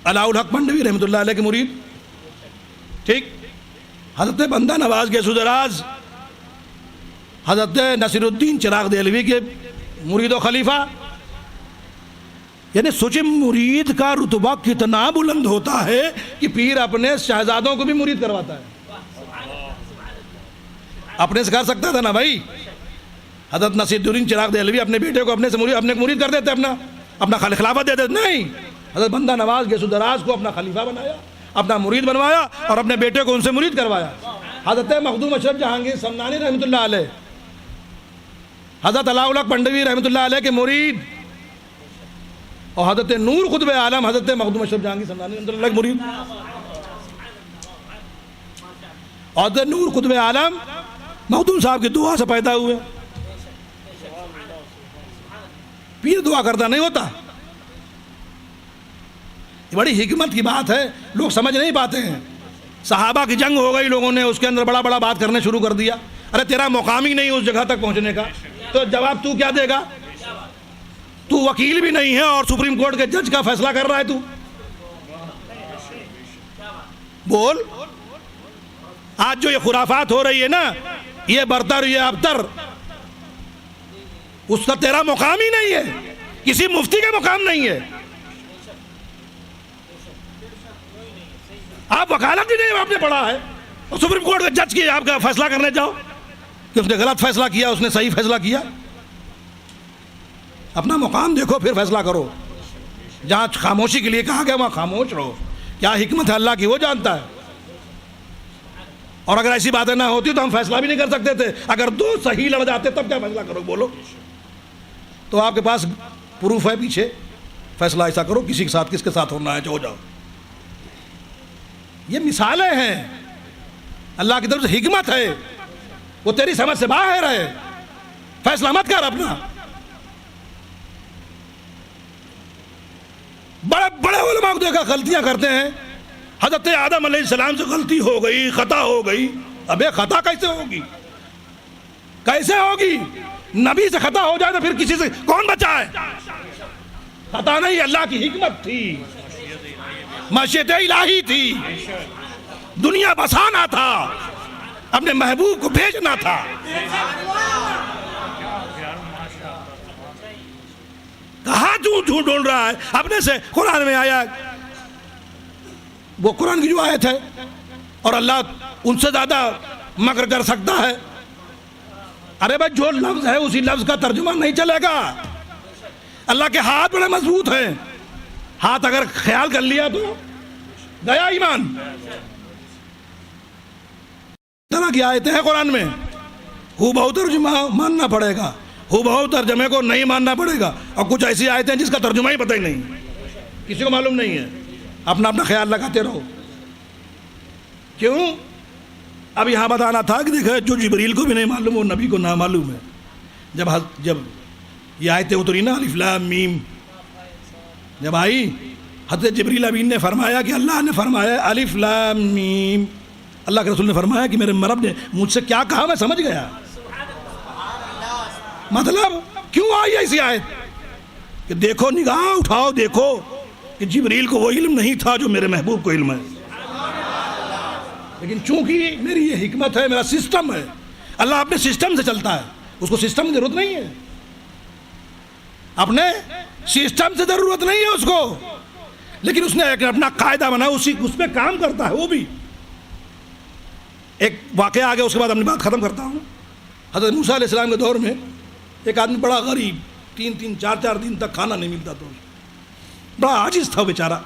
علاء الحق منڈوی رحمۃ اللہ علیہ کے مرید، ٹھیک، حضرت بندہ نواز کے سدراج، حضرت نصیر الدین چراغ دہلوی کے مرید و خلیفہ، یعنی سوچے مرید کا رتبہ کتنا بلند ہوتا ہے کہ پیر اپنے شہزادوں کو بھی مرید کرواتا ہے۔ اپنے سے کر سکتا تھا نا بھائی، حضرت نصیر الدین چراغ دہلوی اپنے بیٹے کو اپنے مرید کر دیتے، اپنا خلافت دے دیتے، نہیں، حضرت بندہ نواز کے سدراج کو اپنا خلیفہ بنایا، اپنا مرید بنوایا، اور اپنے بیٹے کو ان سے مرید کروایا۔ حضرت مخدوم اشرف جہانگیر سمنانی رحمۃ اللہ علیہ، حضرت علاء الحق منڈوی رحمۃ اللہ علیہ کے مرید، اور حضرت نور قطب عالم حضرت مخدوم اشرف جہانگیر سمدانی اندر اللہ مرید، حضرت نور قطب عالم مخدوم صاحب کی دعا سے پیدا ہوئے. پیر دعا کرتا نہیں ہوتا. یہ بڑی حکمت کی بات ہے، لوگ سمجھ نہیں پاتے ہیں. صحابہ کی جنگ ہو گئی، لوگوں نے اس کے اندر بڑا بڑا بات کرنے شروع کر دیا. ارے تیرا مقام ہی نہیں اس جگہ تک پہنچنے کا، تو جواب تو کیا دے گا؟ تو وکیل بھی نہیں ہے اور سپریم کورٹ کے جج کا فیصلہ کر رہا ہے. تو بول. آج جو یہ خرافات ہو رہی ہے نا، یہ برتر یہ ابتر، اس کا تیرا مقام ہی نہیں ہے، کسی مفتی کا مقام نہیں ہے. آپ وکالت بھی نہیں آپ نے پڑھا ہے، اور سپریم کورٹ کے جج کی آپ کا فیصلہ کرنے جاؤ کہ اس نے غلط فیصلہ کیا، اس نے صحیح فیصلہ کیا. اپنا مقام دیکھو پھر فیصلہ کرو. جہاں خاموشی کے لیے کہا گیا وہاں خاموش رہو. کیا حکمت ہے اللہ کی وہ جانتا ہے. اور اگر ایسی باتیں نہ ہوتی تو ہم فیصلہ بھی نہیں کر سکتے تھے. اگر دو صحیح لڑ جاتے تب کیا فیصلہ کرو بولو. تو آپ کے پاس پروف ہے پیچھے، فیصلہ ایسا کرو کسی کے ساتھ، کس کے ساتھ ہونا ہے جو ہو جاؤ. یہ مثالیں ہیں، اللہ کی طرف سے حکمت ہے، وہ تیری سمجھ سے باہر ہے. فیصلہ مت کر اپنا. بڑے بڑے علماء کو دیکھا غلطیاں کرتے ہیں. حضرت آدم علیہ السلام سے غلطی ہو گئی، خطا ہو گئی. ابے خطا کیسے ہوگی؟ کیسے ہوگی؟ نبی سے خطا ہو جائے تو پھر کسی سے کون بچائے؟ خطا نہیں، اللہ کی حکمت تھی، مشیت الہی تھی. دنیا بسانا تھا، اپنے محبوب کو بھیجنا تھا. کہاں جھوٹ ڈھونڈ رہا ہے اپنے سے؟ قرآن میں آیا، وہ قرآن کی جو آیت ہے، اور اللہ ان سے زیادہ مکر کر سکتا ہے. ارے بھائی جو لفظ ہے اسی لفظ کا ترجمہ نہیں چلے گا. اللہ کے ہاتھ بڑے مضبوط ہیں، ہاتھ اگر خیال کر لیا تو گیا ایمان. طرح کی آیتیں ہیں قرآن میں، ہو بہو ترجمہ ماننا پڑے گا، ہو بہو ترجمے کو نہیں ماننا پڑے گا. اور کچھ ایسی آیتیں جس کا ترجمہ ہی پتہ ہی نہیں، کسی کو معلوم نہیں ہے. اپنا اپنا خیال لگاتے رہو. کیوں؟ اب یہاں بتانا تھا کہ دیکھو جو جبریل کو بھی نہیں معلوم وہ نبی کو نہ معلوم ہے. جب یہ آیتیں اتری نا الف لام میم، جب آئی حضرت جبریل امین نے فرمایا کہ اللہ نے فرمایا الف لام میم. اللہ کے رسول نے فرمایا کہ میرے رب نے مجھ سے کیا کہا میں سمجھ گیا. مطلب کیوں آئی ایسی آیت کہ دیکھو، نگاہ اٹھاؤ دیکھو کہ جبریل کو وہ علم نہیں تھا جو میرے محبوب کو علم ہے. لیکن چونکہ میری یہ حکمت ہے، میرا سسٹم ہے. اللہ اپنے سسٹم سے چلتا ہے، اس کو سسٹم کی ضرورت نہیں ہے. اپنے سسٹم سے ضرورت نہیں ہے اس کو، لیکن اس نے ایک اپنا قاعدہ بنا، اس پہ کام کرتا ہے. وہ بھی ایک واقعہ آ گیا، اس کے بعد اپنی بات ختم کرتا ہوں. حضرت موسیٰ علیہ السلام کے دور میں ایک آدمی بڑا غریب، 3-4 دن تک کھانا نہیں ملتا، تو بڑا عاجز تھا بیچارہ.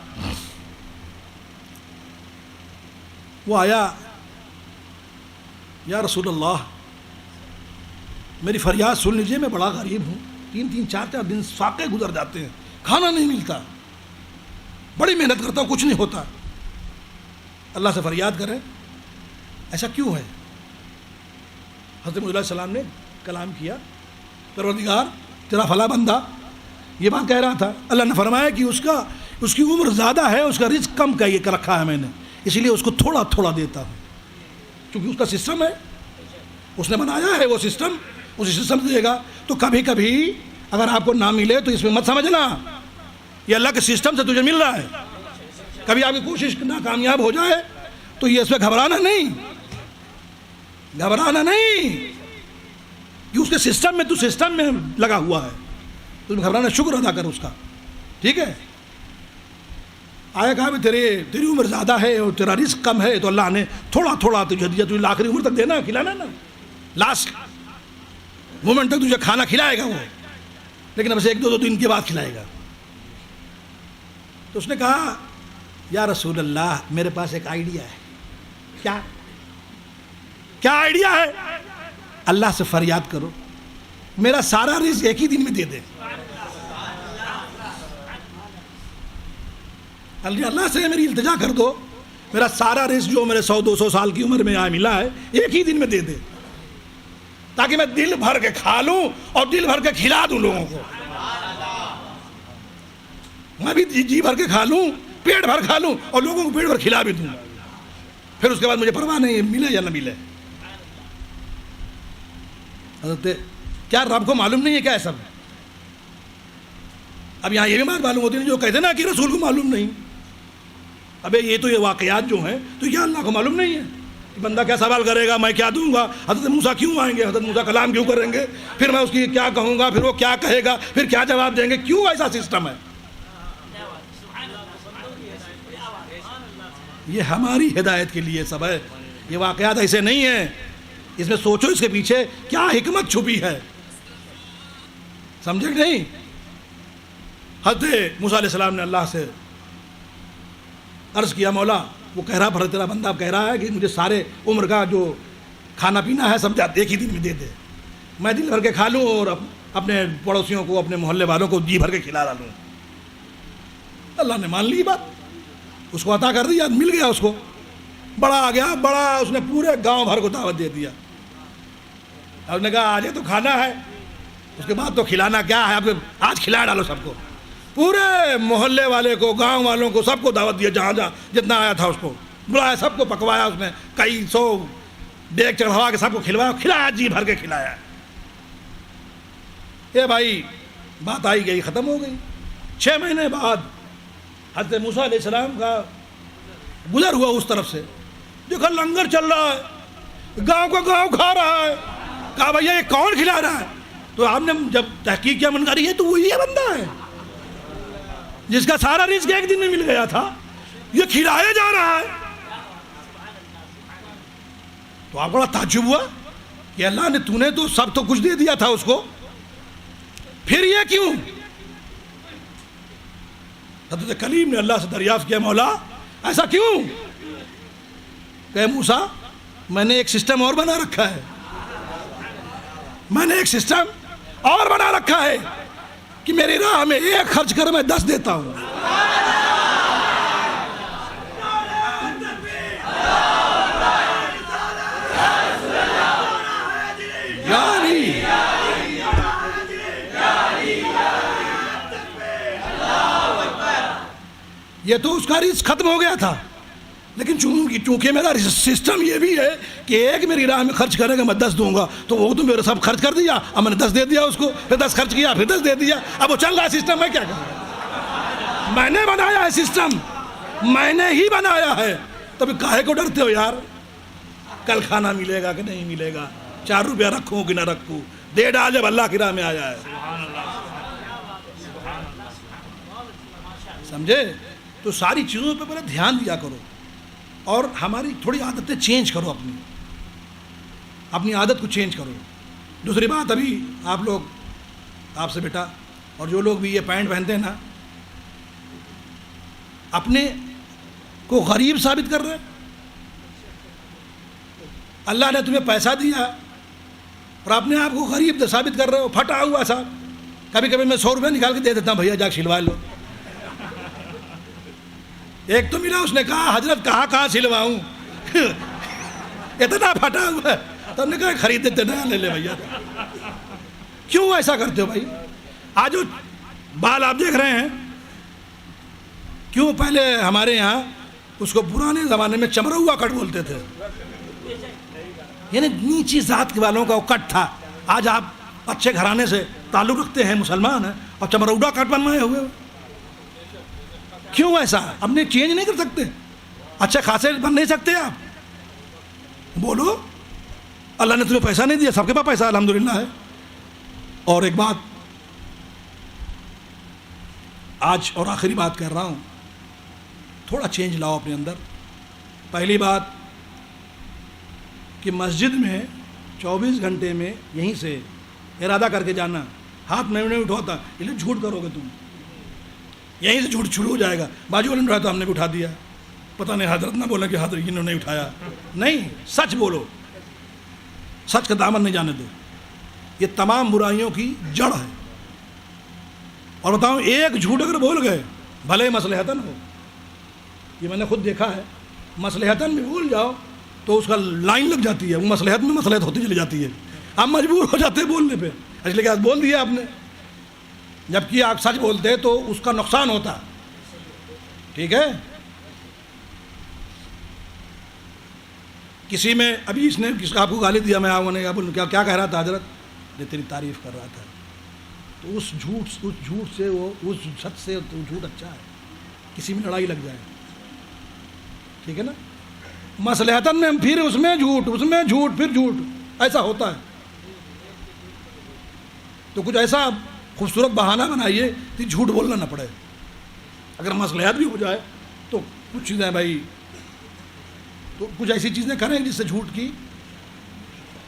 وہ آیا، یا رسول اللہ میری فریاد سن لیجئے، میں بڑا غریب ہوں، 3-4 دن فاقے گزر جاتے ہیں، کھانا نہیں ملتا، بڑی محنت کرتا ہوں، کچھ نہیں ہوتا. اللہ سے فریاد کریں ایسا کیوں ہے؟ حضرت موسیٰ علیہ السلام نے کلام کیا، پروردگار تیرا فلاں بندہ یہ بات کہہ رہا تھا. اللہ نے فرمایا کہ اس کی عمر زیادہ ہے، اس کا رزق کم کر رکھا ہے میں نے، اسی لیے اس کو تھوڑا تھوڑا دیتا ہوں. چونکہ اس کا سسٹم ہے، اس نے بنایا ہے وہ سسٹم، اسی سسٹم سے دے گا. تو کبھی کبھی اگر آپ کو نہ ملے تو اس میں مت سمجھنا یہ اللہ کے سسٹم سے تجھے مل رہا ہے. کبھی آپ کی کوشش ناکامیاب ہو جائے تو یہ اس پہ گھبرانا نہیں کہ اس کے سسٹم میں تو سسٹم میں لگا ہوا ہے، تو گھبرانا، شکر ادا کر اس کا. ٹھیک ہے؟ آیا کہا بھی تیری عمر زیادہ ہے اور تیرا رزق کم ہے، تو اللہ نے تھوڑا تھوڑا تجھے دیا، تجھے آخری عمر تک دینا، کھلانا نا، لاسٹ مومنٹ تک تجھے کھانا کھلائے گا وہ، لیکن اب سے 1-2 دن کے بعد کھلائے گا. تو اس نے کہا یا رسول اللہ میرے پاس ایک آئیڈیا ہے. کیا آئیڈیا ہے؟ اللہ سے فریاد کرو میرا سارا رزق ایک ہی دن میں دے دے. اللہ سے میری التجا کر دو، میرا سارا رزق جو میرے 100-200 سال کی عمر میں یہاں ملا ہے ایک ہی دن میں دے دے، تاکہ میں دل بھر کے کھا لوں اور دل بھر کے کھلا دوں لوگوں کو. میں بھی جی بھر کے کھا لوں، پیٹ بھر کھا لوں اور لوگوں کو پیٹ بھر کھلا بھی دوں. پھر اس کے بعد مجھے پرواہ نہیں ملے یا نہ ملے. حضرت کیا رب کو معلوم نہیں ہے کیا ہے سب؟ اب یہاں یہ بھی بات معلوم ہوتی ہے جو کہتے ہیں نا کہ رسول کو معلوم نہیں. ابے یہ تو یہ واقعات جو ہیں تو کیا اللہ کو معلوم نہیں ہے؟ بندہ کیا سوال کرے گا، میں کیا دوں گا، حضرت موسیٰ کیوں آئیں گے، حضرت موسیٰ کلام کیوں کریں گے، پھر میں اس کی کیا کہوں گا، پھر وہ کیا کہے گا، پھر کیا جواب دیں گے، کیوں ایسا سسٹم ہے؟ یہ ہماری ہدایت کے لیے سب ہے. یہ واقعات ایسے نہیں ہیں، اس میں سوچو اس کے پیچھے کیا حکمت چھپی ہے. سمجھے کہ نہیں؟ حضرت موسیٰ علیہ السلام نے اللہ سے عرض کیا، مولا وہ کہہ رہا تیرا بندہ کہہ رہا ہے کہ مجھے سارے عمر کا جو کھانا پینا ہے سمجھا ایک ہی دن میں دے دے، میں دل بھر کے کھا لوں اور اپنے پڑوسیوں کو اپنے محلے والوں کو جی بھر کے کھلا لوں. اللہ نے مان لی بات، اس کو عطا کر دیا، مل گیا اس کو. بڑا آ گیا، بڑا اس نے پورے گاؤں بھر کو دعوت دے دیا. اس نے کہا آج تو کھانا ہے، اس کے بعد تو کھلانا کیا ہے، آج کھلا ڈالو سب کو. پورے محلے والے کو، گاؤں والوں کو، سب کو دعوت دیا، جہاں جہاں جتنا آیا تھا اس کو بلایا، سب کو پکوایا. اس نے کئی 100 ڈیگ چڑھوا کے سب کو کھلوایا، کھلایا، جی بھر کے کھلایا. یہ بھائی بات آئی گئی، ختم ہو گئی. 6 مہینے بعد حضرت موسیٰ علیہ السلام کا گزر ہوا اس طرف سے، دیکھا لنگر چل رہا ہے، گاؤں کا گاؤں کھا رہا ہے. کہا بھیا یہ کون کھلا رہا ہے؟ تو آپ نے جب تحقیق کیا، من کر یہ تو وہی بندہ ہے جس کا سارا رزق ایک دن میں مل گیا تھا، یہ کھلایا جا رہا ہے. تو آپ بڑا تعجب ہوا کہ اللہ نے تو نے تو سب تو کچھ دے دیا تھا اس کو، پھر یہ کیوں؟ حضرت کلیم نے اللہ سے دریافت کیا، مولا ایسا کیوں؟ کہ موسیٰ میں نے ایک سسٹم اور بنا رکھا ہے، میں نے ایک سسٹم اور بنا رکھا ہے کہ میری راہ میں 1 خرچ کر میں 10 دیتا ہوں. یہ تو اس کا رزق ختم ہو گیا تھا، لیکن چونکہ میرا سسٹم یہ بھی ہے کہ ایک میری راہ میں خرچ کرے گا میں 10 دوں گا، تو وہ تو میرا سب خرچ کر دیا، اب میں نے 10 دے دیا اس کو، پھر 10 خرچ کیا، پھر 10 دے دیا. اب وہ چل رہا ہے سسٹم، میں کیا کروں؟ میں نے بنایا ہے سسٹم، میں نے ہی بنایا ہے. تب کاہے کو ڈرتے ہو یار؟ کل کھانا ملے گا کہ نہیں ملے گا، 4 روپیہ رکھوں کہ نہ رکھوں، دے ڈال جب اللہ کی راہ میں آیا ہے. سمجھے؟ تو ساری چیزوں پہ پہلے دھیان دیا کرو، اور ہماری تھوڑی عادتیں چینج کرو، اپنی عادت کو چینج کرو. دوسری بات، ابھی آپ لوگ، آپ سے بیٹا اور جو لوگ بھی یہ پینٹ پہنتے ہیں نا، اپنے کو غریب ثابت کر رہے ہیں. اللہ نے تمہیں پیسہ دیا اور اپنے آپ کو غریب ثابت کر رہے ہو، پھٹا ہوا سا. کبھی کبھی میں 100 روپے نکال کے دے دیتا ہوں، بھیا جا سلوا لو. ایک تو ملا، اس نے کہا حضرت کہاں سلواؤں، اتنا پھٹا ہوا ہے. تو ہم نے کہا خرید دیتے، نیا لے لے بھیا. کیوں ایسا کرتے ہو بھائی؟ آج جو بال آپ دیکھ رہے ہیں، کیوں پہلے ہمارے یہاں اس کو پرانے زمانے میں چمروا کٹ بولتے تھے، یعنی نیچی ذات کے والوں کا وہ کٹ تھا. آج آپ اچھے گھرانے سے تعلق رکھتے ہیں، مسلمان ہیں، اور چمروا کٹ بنوائے ہوئے. کیوں ایسا؟ اپنے چینج نہیں کر سکتے؟ اچھے خاصے بن نہیں سکتے آپ؟ بولو، اللہ نے تمہیں پیسہ نہیں دیا، سب کے پاس پیسہ الحمدللہ ہے. اور ایک بات آج اور آخری بات کر رہا ہوں، تھوڑا چینج لاؤ اپنے اندر. پہلی بات کہ مسجد میں 24 گھنٹے میں یہیں سے ارادہ کر کے جانا، ہاتھ میں نہیں اٹھاتا، یہ جھوٹ کرو گے تم، یہیں سے جھوٹ شروع ہو جائے گا. باجو والے نے اٹھایا تو ہم نے بھی اٹھا دیا، پتہ نہیں حضرت نہ بولا کہ حضرت انہوں نے اٹھایا. نہیں، سچ بولو، سچ کا دامن نہیں جانے دو. یہ تمام برائیوں کی جڑ ہے. اور بتاؤں، ایک جھوٹ اگر بول گئے، بھلے مصلحتاً ہو، یہ میں نے خود دیکھا ہے. مصلحتاً بھی بھول جاؤ تو اس کا لائن لگ جاتی ہے, وہ مصلحت میں مصلحت ہوتی چلی جاتی ہے, آپ مجبور ہو جاتے ہیں بولنے پہ, اس لیے کہ آج بول دیا آپ نے. جبکہ آپ سچ بولتے ہیں تو اس کا نقصان ہوتا. ٹھیک ہے. کسی میں ابھی اس نے آپ کو گالی دیا, میں آپ نے کیا کہہ رہا تھا حضرت, یہ تیری تعریف کر رہا تھا. تو اس جھوٹ سے وہ اس سچ سے تو جھوٹ اچھا ہے, کسی میں لڑائی لگ جائے. ٹھیک ہے نا. مصلحتاً میں پھر اس میں جھوٹ پھر جھوٹ, ایسا ہوتا ہے. تو کچھ ایسا خوبصورت بہانہ بنائیے کہ جھوٹ بولنا نہ پڑے. اگر مصلحت بھی ہو جائے تو کچھ چیزیں بھائی, تو کچھ ایسی چیزیں کریں جس سے جھوٹ کی.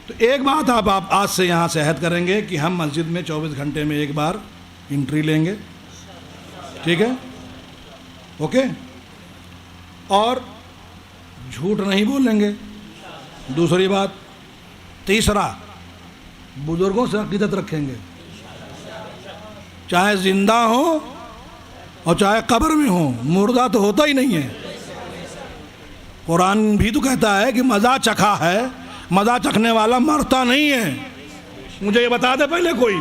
تو ایک بات آپ آج سے یہاں سے عہد کریں گے کہ ہم مسجد میں 24 گھنٹے میں ایک بار انٹری لیں گے. ٹھیک ہے, اوکے. اور جھوٹ نہیں بولیں گے. دوسری بات. تیسرا, بزرگوں سے عقیدت رکھیں گے, چاہے زندہ ہو اور چاہے قبر میں ہو, مردہ تو ہوتا ہی نہیں ہے. قرآن بھی تو کہتا ہے کہ مزہ چکھا ہے, مزہ چکھنے والا مرتا نہیں ہے. مجھے یہ بتا دے پہلے, کوئی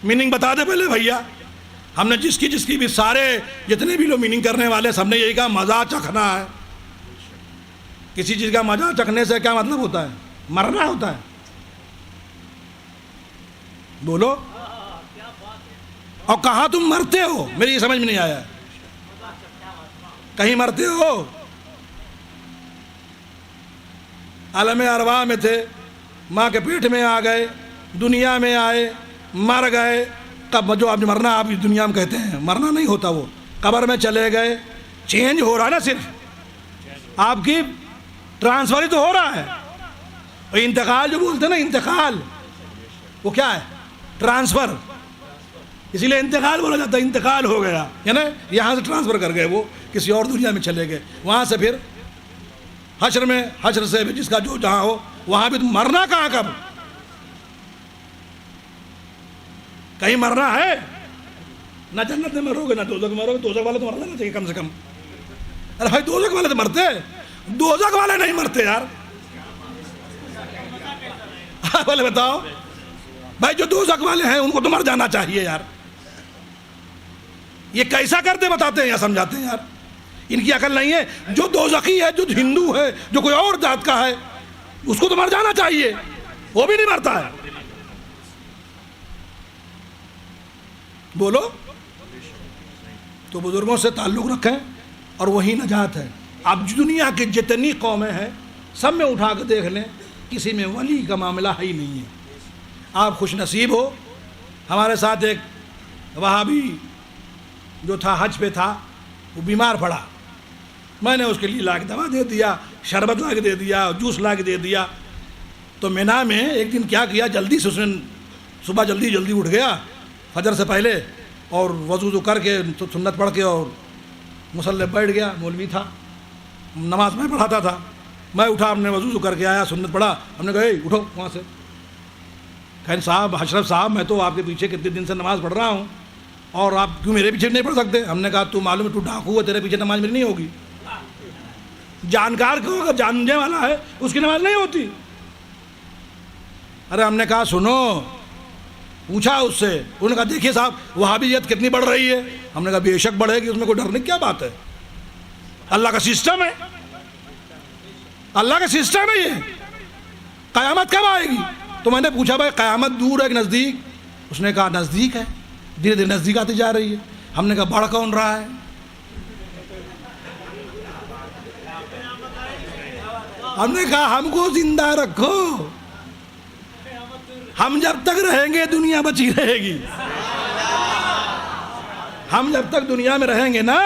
میننگ بتا دے پہلے بھیا. ہم نے جس کی بھی سارے جتنے بھی لوگ میننگ کرنے والے سب نے یہی کہا مزہ چکھنا ہے. کسی چیز کا مزہ چکھنے سے کیا مطلب ہوتا ہے؟ مرنا ہوتا ہے. بولو. اور کہاں تم مرتے ہو, میری یہ سمجھ میں نہیں آیا. کہیں مرتے ہو؟ عالم ارواح میں تھے, ماں کے پیٹ میں آ گئے, دنیا میں آئے, مر گئے. کب جو آپ نے مرنا آپ اس دنیا میں کہتے ہیں, مرنا نہیں ہوتا. وہ قبر میں چلے گئے, چینج ہو رہا ہے نا, صرف آپ کی ٹرانسفر ہی تو ہو رہا ہے. اور انتقال جو بولتے ہیں نا, انتقال وہ کیا ہے؟ ٹرانسفر. اسی لیے انتقال بولا جاتا ہے. انتقال ہو گیا ہے نا, یہاں سے ٹرانسفر کر گئے, وہ کسی اور دنیا میں چلے گئے. وہاں سے پھر حشر میں, حشر سے جس کا جو جہاں ہو وہاں بھی مرنا کہاں کب؟ کہیں مرنا ہے؟ نہ جنت میں مرو گے نہ دوزخ میں مرو گے. دوزخ والے تو مرنا نہیں چاہیے کم سے کم. ارے بھائی دوزخ والے تو مرتے, دوزخ والے نہیں مرتے یار. بولے بتاؤ بھائی, جو دوزخ والے ہیں ان کو تو مر جانا چاہیے یار. یہ کیسا کرتے بتاتے ہیں یا سمجھاتے ہیں یار, ان کی عقل نہیں ہے. جو دوزخی ہے, جو ہندو ہے, جو کوئی اور ذات کا ہے, اس کو تو مر جانا چاہیے, وہ بھی نہیں مرتا ہے. بولو. تو بزرگوں سے تعلق رکھیں اور وہی نجات ہے. اب دنیا کی جتنی قومیں ہیں سب میں اٹھا کے دیکھ لیں, کسی میں ولی کا معاملہ ہے ہی نہیں ہے. آپ خوش نصیب ہو. ہمارے ساتھ ایک وہابی جو تھا, حج پہ تھا, وہ بیمار پڑا. میں نے اس کے لیے لا کے دوا دے دیا, شربت لا کے دے دیا, جوس لا کے دے دیا. تو مینا میں ایک دن کیا کیا, جلدی سے اس نے صبح جلدی اٹھ گیا فجر سے پہلے, اور وضو کر کے سنت پڑھ کے اور مصلی بیٹھ گیا. مولوی تھا, نماز میں پڑھاتا تھا. میں اٹھا, ہم نے وضو کر کے آیا, سنت پڑھا. ہم نے کہا اے اٹھو وہاں سے. کہیں صاحب, اشرف صاحب, میں تو آپ کے پیچھے کتنے دن سے نماز پڑھ رہا ہوں, اور آپ کیوں میرے پیچھے نہیں پڑھ سکتے؟ ہم نے کہا تو معلوم ہے تو ڈاکو ہے, تیرے پیچھے نماز میری نہیں ہوگی. جانکار کو اگر جاننے والا ہے اس کی نماز نہیں ہوتی. ارے ہم نے کہا سنو, پوچھا اس سے, انہوں نے کہا دیکھیے صاحب وہابیت کتنی بڑھ رہی ہے. ہم نے کہا بے شک بڑھے گی, اس میں کوئی ڈرنے کی کیا بات ہے, اللہ کا سسٹم ہے, اللہ کا سسٹم ہے یہ. قیامت کب آئے گی؟ تو میں نے پوچھا بھائی قیامت دور ہے کہ نزدیک؟ اس نے کہا نزدیک ہے, دھیرے دھیرے نزدیک آتی جا رہی ہے. ہم نے کہا بڑھ کون رہا ہے؟ ہم نے کہا ہم کو زندہ رکھو, ہم جب تک رہیں گے دنیا بچی رہے گی. ہم جب تک دنیا میں رہیں گے نا,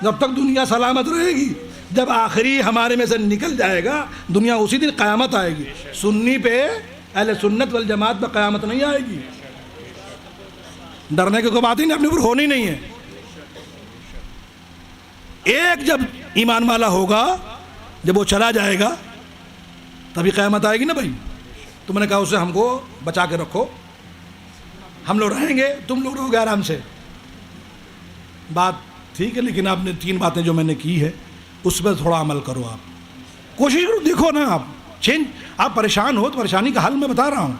جب تک دنیا سلامت رہے گی. جب آخری ہمارے میں سے نکل جائے گا دنیا, اسی دن قیامت آئے گی. سنی پہ, اہل سنت والجماعت پہ قیامت نہیں آئے گی. ڈرنے کی کوئی بات ہی نہیں, اپنے اوپر ہونی نہیں ہے. ایک جب ایمان والا ہوگا, جب وہ چلا جائے گا تبھی قیامت آئے گی نا بھائی. تو میں نے کہا اسے ہم کو بچا کے رکھو, ہم لوگ رہیں گے, تم لوگ رہو گے آرام سے. بات ٹھیک ہے, لیکن آپ نے 3 باتیں جو میں نے کی ہے اس پہ تھوڑا عمل کرو. آپ کوشش کرو, دیکھو نا آپ چینج. آپ پریشان ہو تو پریشانی کا حل میں بتا رہا ہوں,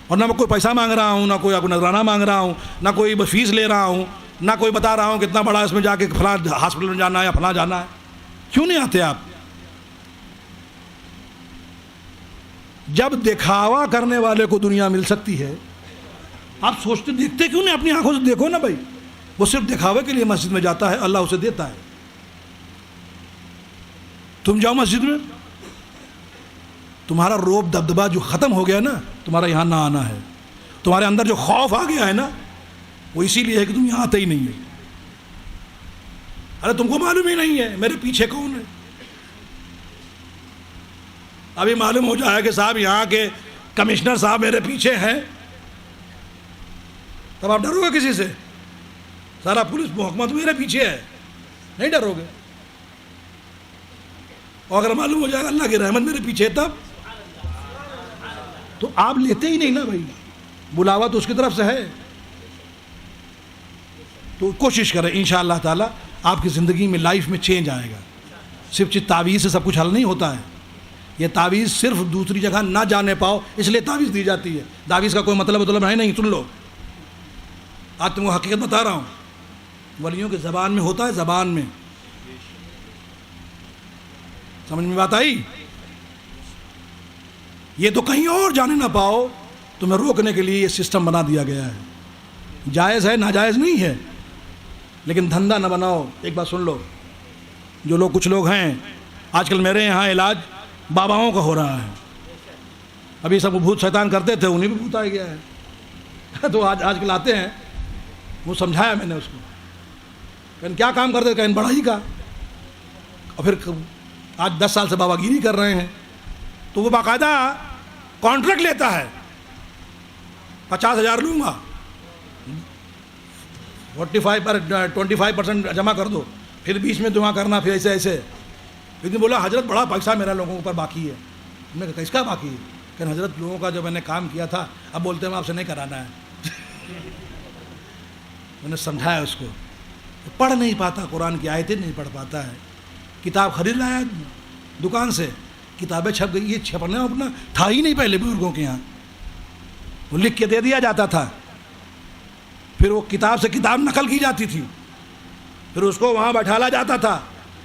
اور نہ میں کوئی پیسہ مانگ رہا ہوں, نہ کوئی آپ کو نذرانہ مانگ رہا ہوں, نہ کوئی فیس لے رہا ہوں, نہ کوئی بتا رہا ہوں کہ اتنا بڑا اس میں جا کے فلاں ہاسپٹل میں جانا ہے یا فلاں جانا ہے. کیوں نہیں آتے آپ؟ جب دکھاوا کرنے والے کو دنیا مل سکتی ہے, آپ سوچتے دیکھتے کیوں نہیں؟ اپنی آنکھوں سے دیکھو نا بھائی. وہ صرف دکھاوے کے لیے مسجد میں جاتا ہے, اللہ اسے دیتا ہے. تم جاؤ مسجد میں, تمہارا روب دبدبا جو ختم ہو گیا نا, تمہارا یہاں نہ آنا ہے. تمہارے اندر جو خوف آ گیا ہے نا, وہ اسی لیے ہے کہ تم یہاں آتے ہی نہیں ہے. ارے تم کو معلوم ہی نہیں ہے میرے پیچھے کون ہے. ابھی معلوم ہو جائے کہ صاحب یہاں کے کمشنر صاحب میرے پیچھے ہیں, تب آپ ڈرو گے کسی سے؟ سارا پولیس محکمہ تو میرے پیچھے ہے, نہیں ڈرو گے. اور اگر معلوم ہو جائے گا اللہ کی رحمت میرے پیچھے, تب تو آپ لیتے ہی نہیں نا بھائی. بلاوا تو اس کی طرف سے ہے. تو کوشش کریں, انشاءاللہ تعالی آپ کی زندگی میں, لائف میں چینج آئے گا. صرف تعویذ سے سب کچھ حل نہیں ہوتا ہے. یہ تعویذ صرف دوسری جگہ نہ جانے پاؤ اس لیے تعویذ دی جاتی ہے. تعویذ کا کوئی مطلب ہے نہیں. سن لو, آج تم کو حقیقت بتا رہا ہوں. ولیوں کی زبان میں ہوتا ہے, زبان میں. سمجھ میں بات آئی؟ یہ تو کہیں اور جانے نہ پاؤ, تمہیں روکنے کے لیے یہ سسٹم بنا دیا گیا ہے. جائز ہے, ناجائز نہیں ہے, لیکن دھندا نہ بناؤ. ایک بات سن لو, جو لوگ کچھ لوگ ہیں آج کل میرے یہاں علاج باباؤں کا ہو رہا ہے. ابھی سب بھوت شیطان کرتے تھے, انہیں بھی بھوت آ گیا ہے. تو آج کل آتے ہیں, وہ سمجھایا میں نے اس کو, کہیں کیا کام کرتے, کہیں بڑھائی کا. اور پھر آج 10 سال سے بابا گیری کر رہے ہیں. تو وہ باقاعدہ کانٹریکٹ لیتا ہے, 50,000 لوں گا, 25% جمع کر دو, پھر بیچ میں جمع کرنا, پھر ایسے. ایک دن بولا حضرت بڑا پیسہ میرا لوگوں کے اوپر باقی ہے. میں نے کہا کس کا باقی ہے؟ کہ حضرت لوگوں کا جو میں نے کام کیا تھا اب بولتے ہیں آپ سے نہیں کرانا ہے. میں نے سمجھایا اس کو, پڑھ نہیں پاتا, قرآن کی آیتیں نہیں پڑھ پاتا ہے. کتاب خرید لایا دکان سے, کتابیں چھپ گئی. یہ چھپنا اپنا تھا ہی نہیں پہلے بزرگوں کے یہاں, وہ لکھ کے دے دیا جاتا تھا. پھر وہ کتاب سے کتاب نقل کی جاتی تھی, پھر اس کو وہاں بیٹھالا جاتا تھا.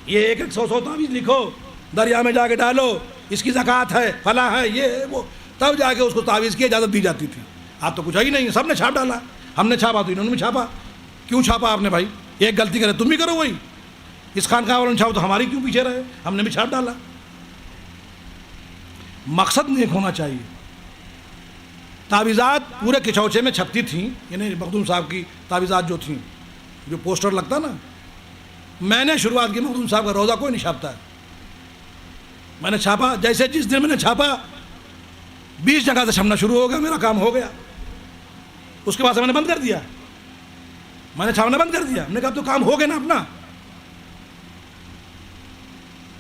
یہ 100 تعویذ لکھو, دریا میں جا کے ڈالو, اس کی زکوٰۃ ہے, فلاں ہے, یہ ہے وہ, تب جا کے اس کو تعویذ کی اجازت دی جاتی تھی. آپ تو کچھ ہے ہی نہیں, سب نے چھاپ ڈالا. ہم نے چھاپا تو انہوں نے بھی چھاپا. کیوں چھاپا آپ نے بھائی؟ ایک غلطی کرے تم بھی کرو وہی. اس خانقاہ والوں نے چھاپا تو ہماری کیوں پیچھے رہے؟ ہم نے بھی چھاپ ڈالا. مقصد نیک ہونا چاہیے. تعویذات پورے کچوچے میں چھپتی تھیں, یعنی مخدوم صاحب کی تعویذات جو تھیں, جو پوسٹر لگتا نا, میں نے شروعات کی. مخدوم صاحب کا روزہ کوئی نہیں چھاپتا ہے, میں نے چھاپا. جیسے جس دن میں نے چھاپا 20 جگہ سے چھپنا شروع ہو گیا, میرا کام ہو گیا. اس کے بعد سے میں نے بند کر دیا, میں نے چھاپنا بند کر دیا. میں نے کہا تو کام ہو گیا نا اپنا.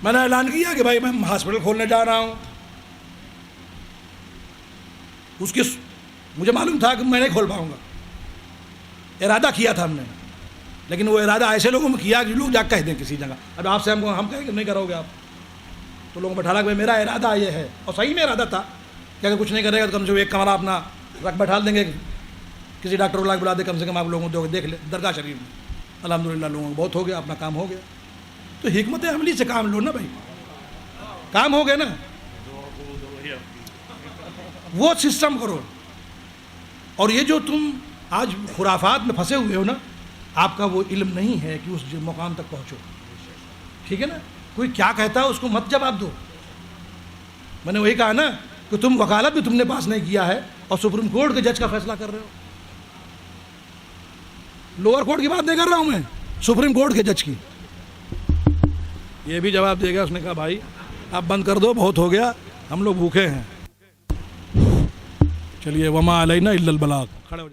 میں نے اعلان کیا کہ بھائی میں ہاسپٹل کھولنے جا رہا ہوں. اس کی مجھے معلوم تھا کہ میں نہیں کھول پاؤں گا, ارادہ کیا تھا ہم نے, لیکن وہ ارادہ ایسے لوگوں میں کیا کہ لوگ جا کہہ دیں کسی جگہ. اب آپ سے ہم کہیں کہ نہیں کرو گے آپ, تو لوگوں کو بٹھا لا کہ میرا ارادہ یہ ہے. اور صحیح میں ارادہ تھا کہ اگر کچھ نہیں کرے گا تو کم سے کم ایک کمرہ اپنا رکھ بیٹھا دیں گے, کسی ڈاکٹر کو بلا دے, کم سے کم آپ لوگوں کو دیکھ لیں درگاہ شریف میں. الحمدللہ لوگوں کو بہت ہو گیا, اپنا کام ہو گیا. تو حکمت عملی سے کام لو نا بھائی, کام ہو گیا نا, وہ سسٹم کرو. اور یہ جو تم آج خرافات میں پھنسے ہوئے ہو نا, آپ کا وہ علم نہیں ہے کہ اس مقام تک پہنچو. ٹھیک ہے نا, کوئی کیا کہتا ہے اس کو مت جواب دو. میں نے وہی کہا نا کہ تم وکالت بھی تم نے پاس نہیں کیا ہے, اور سپریم کورٹ کے جج کا فیصلہ کر رہے ہو. لوور کورٹ کی بات نہیں کر رہا ہوں میں, سپریم کورٹ کے جج کی. یہ بھی جواب دے گا. اس نے کہا بھائی آپ بند کر دو, بہت ہو گیا, ہم لوگ بھوکے ہیں. چلیے, وما علینا الا البلاغ. کھڑے ہو جائے.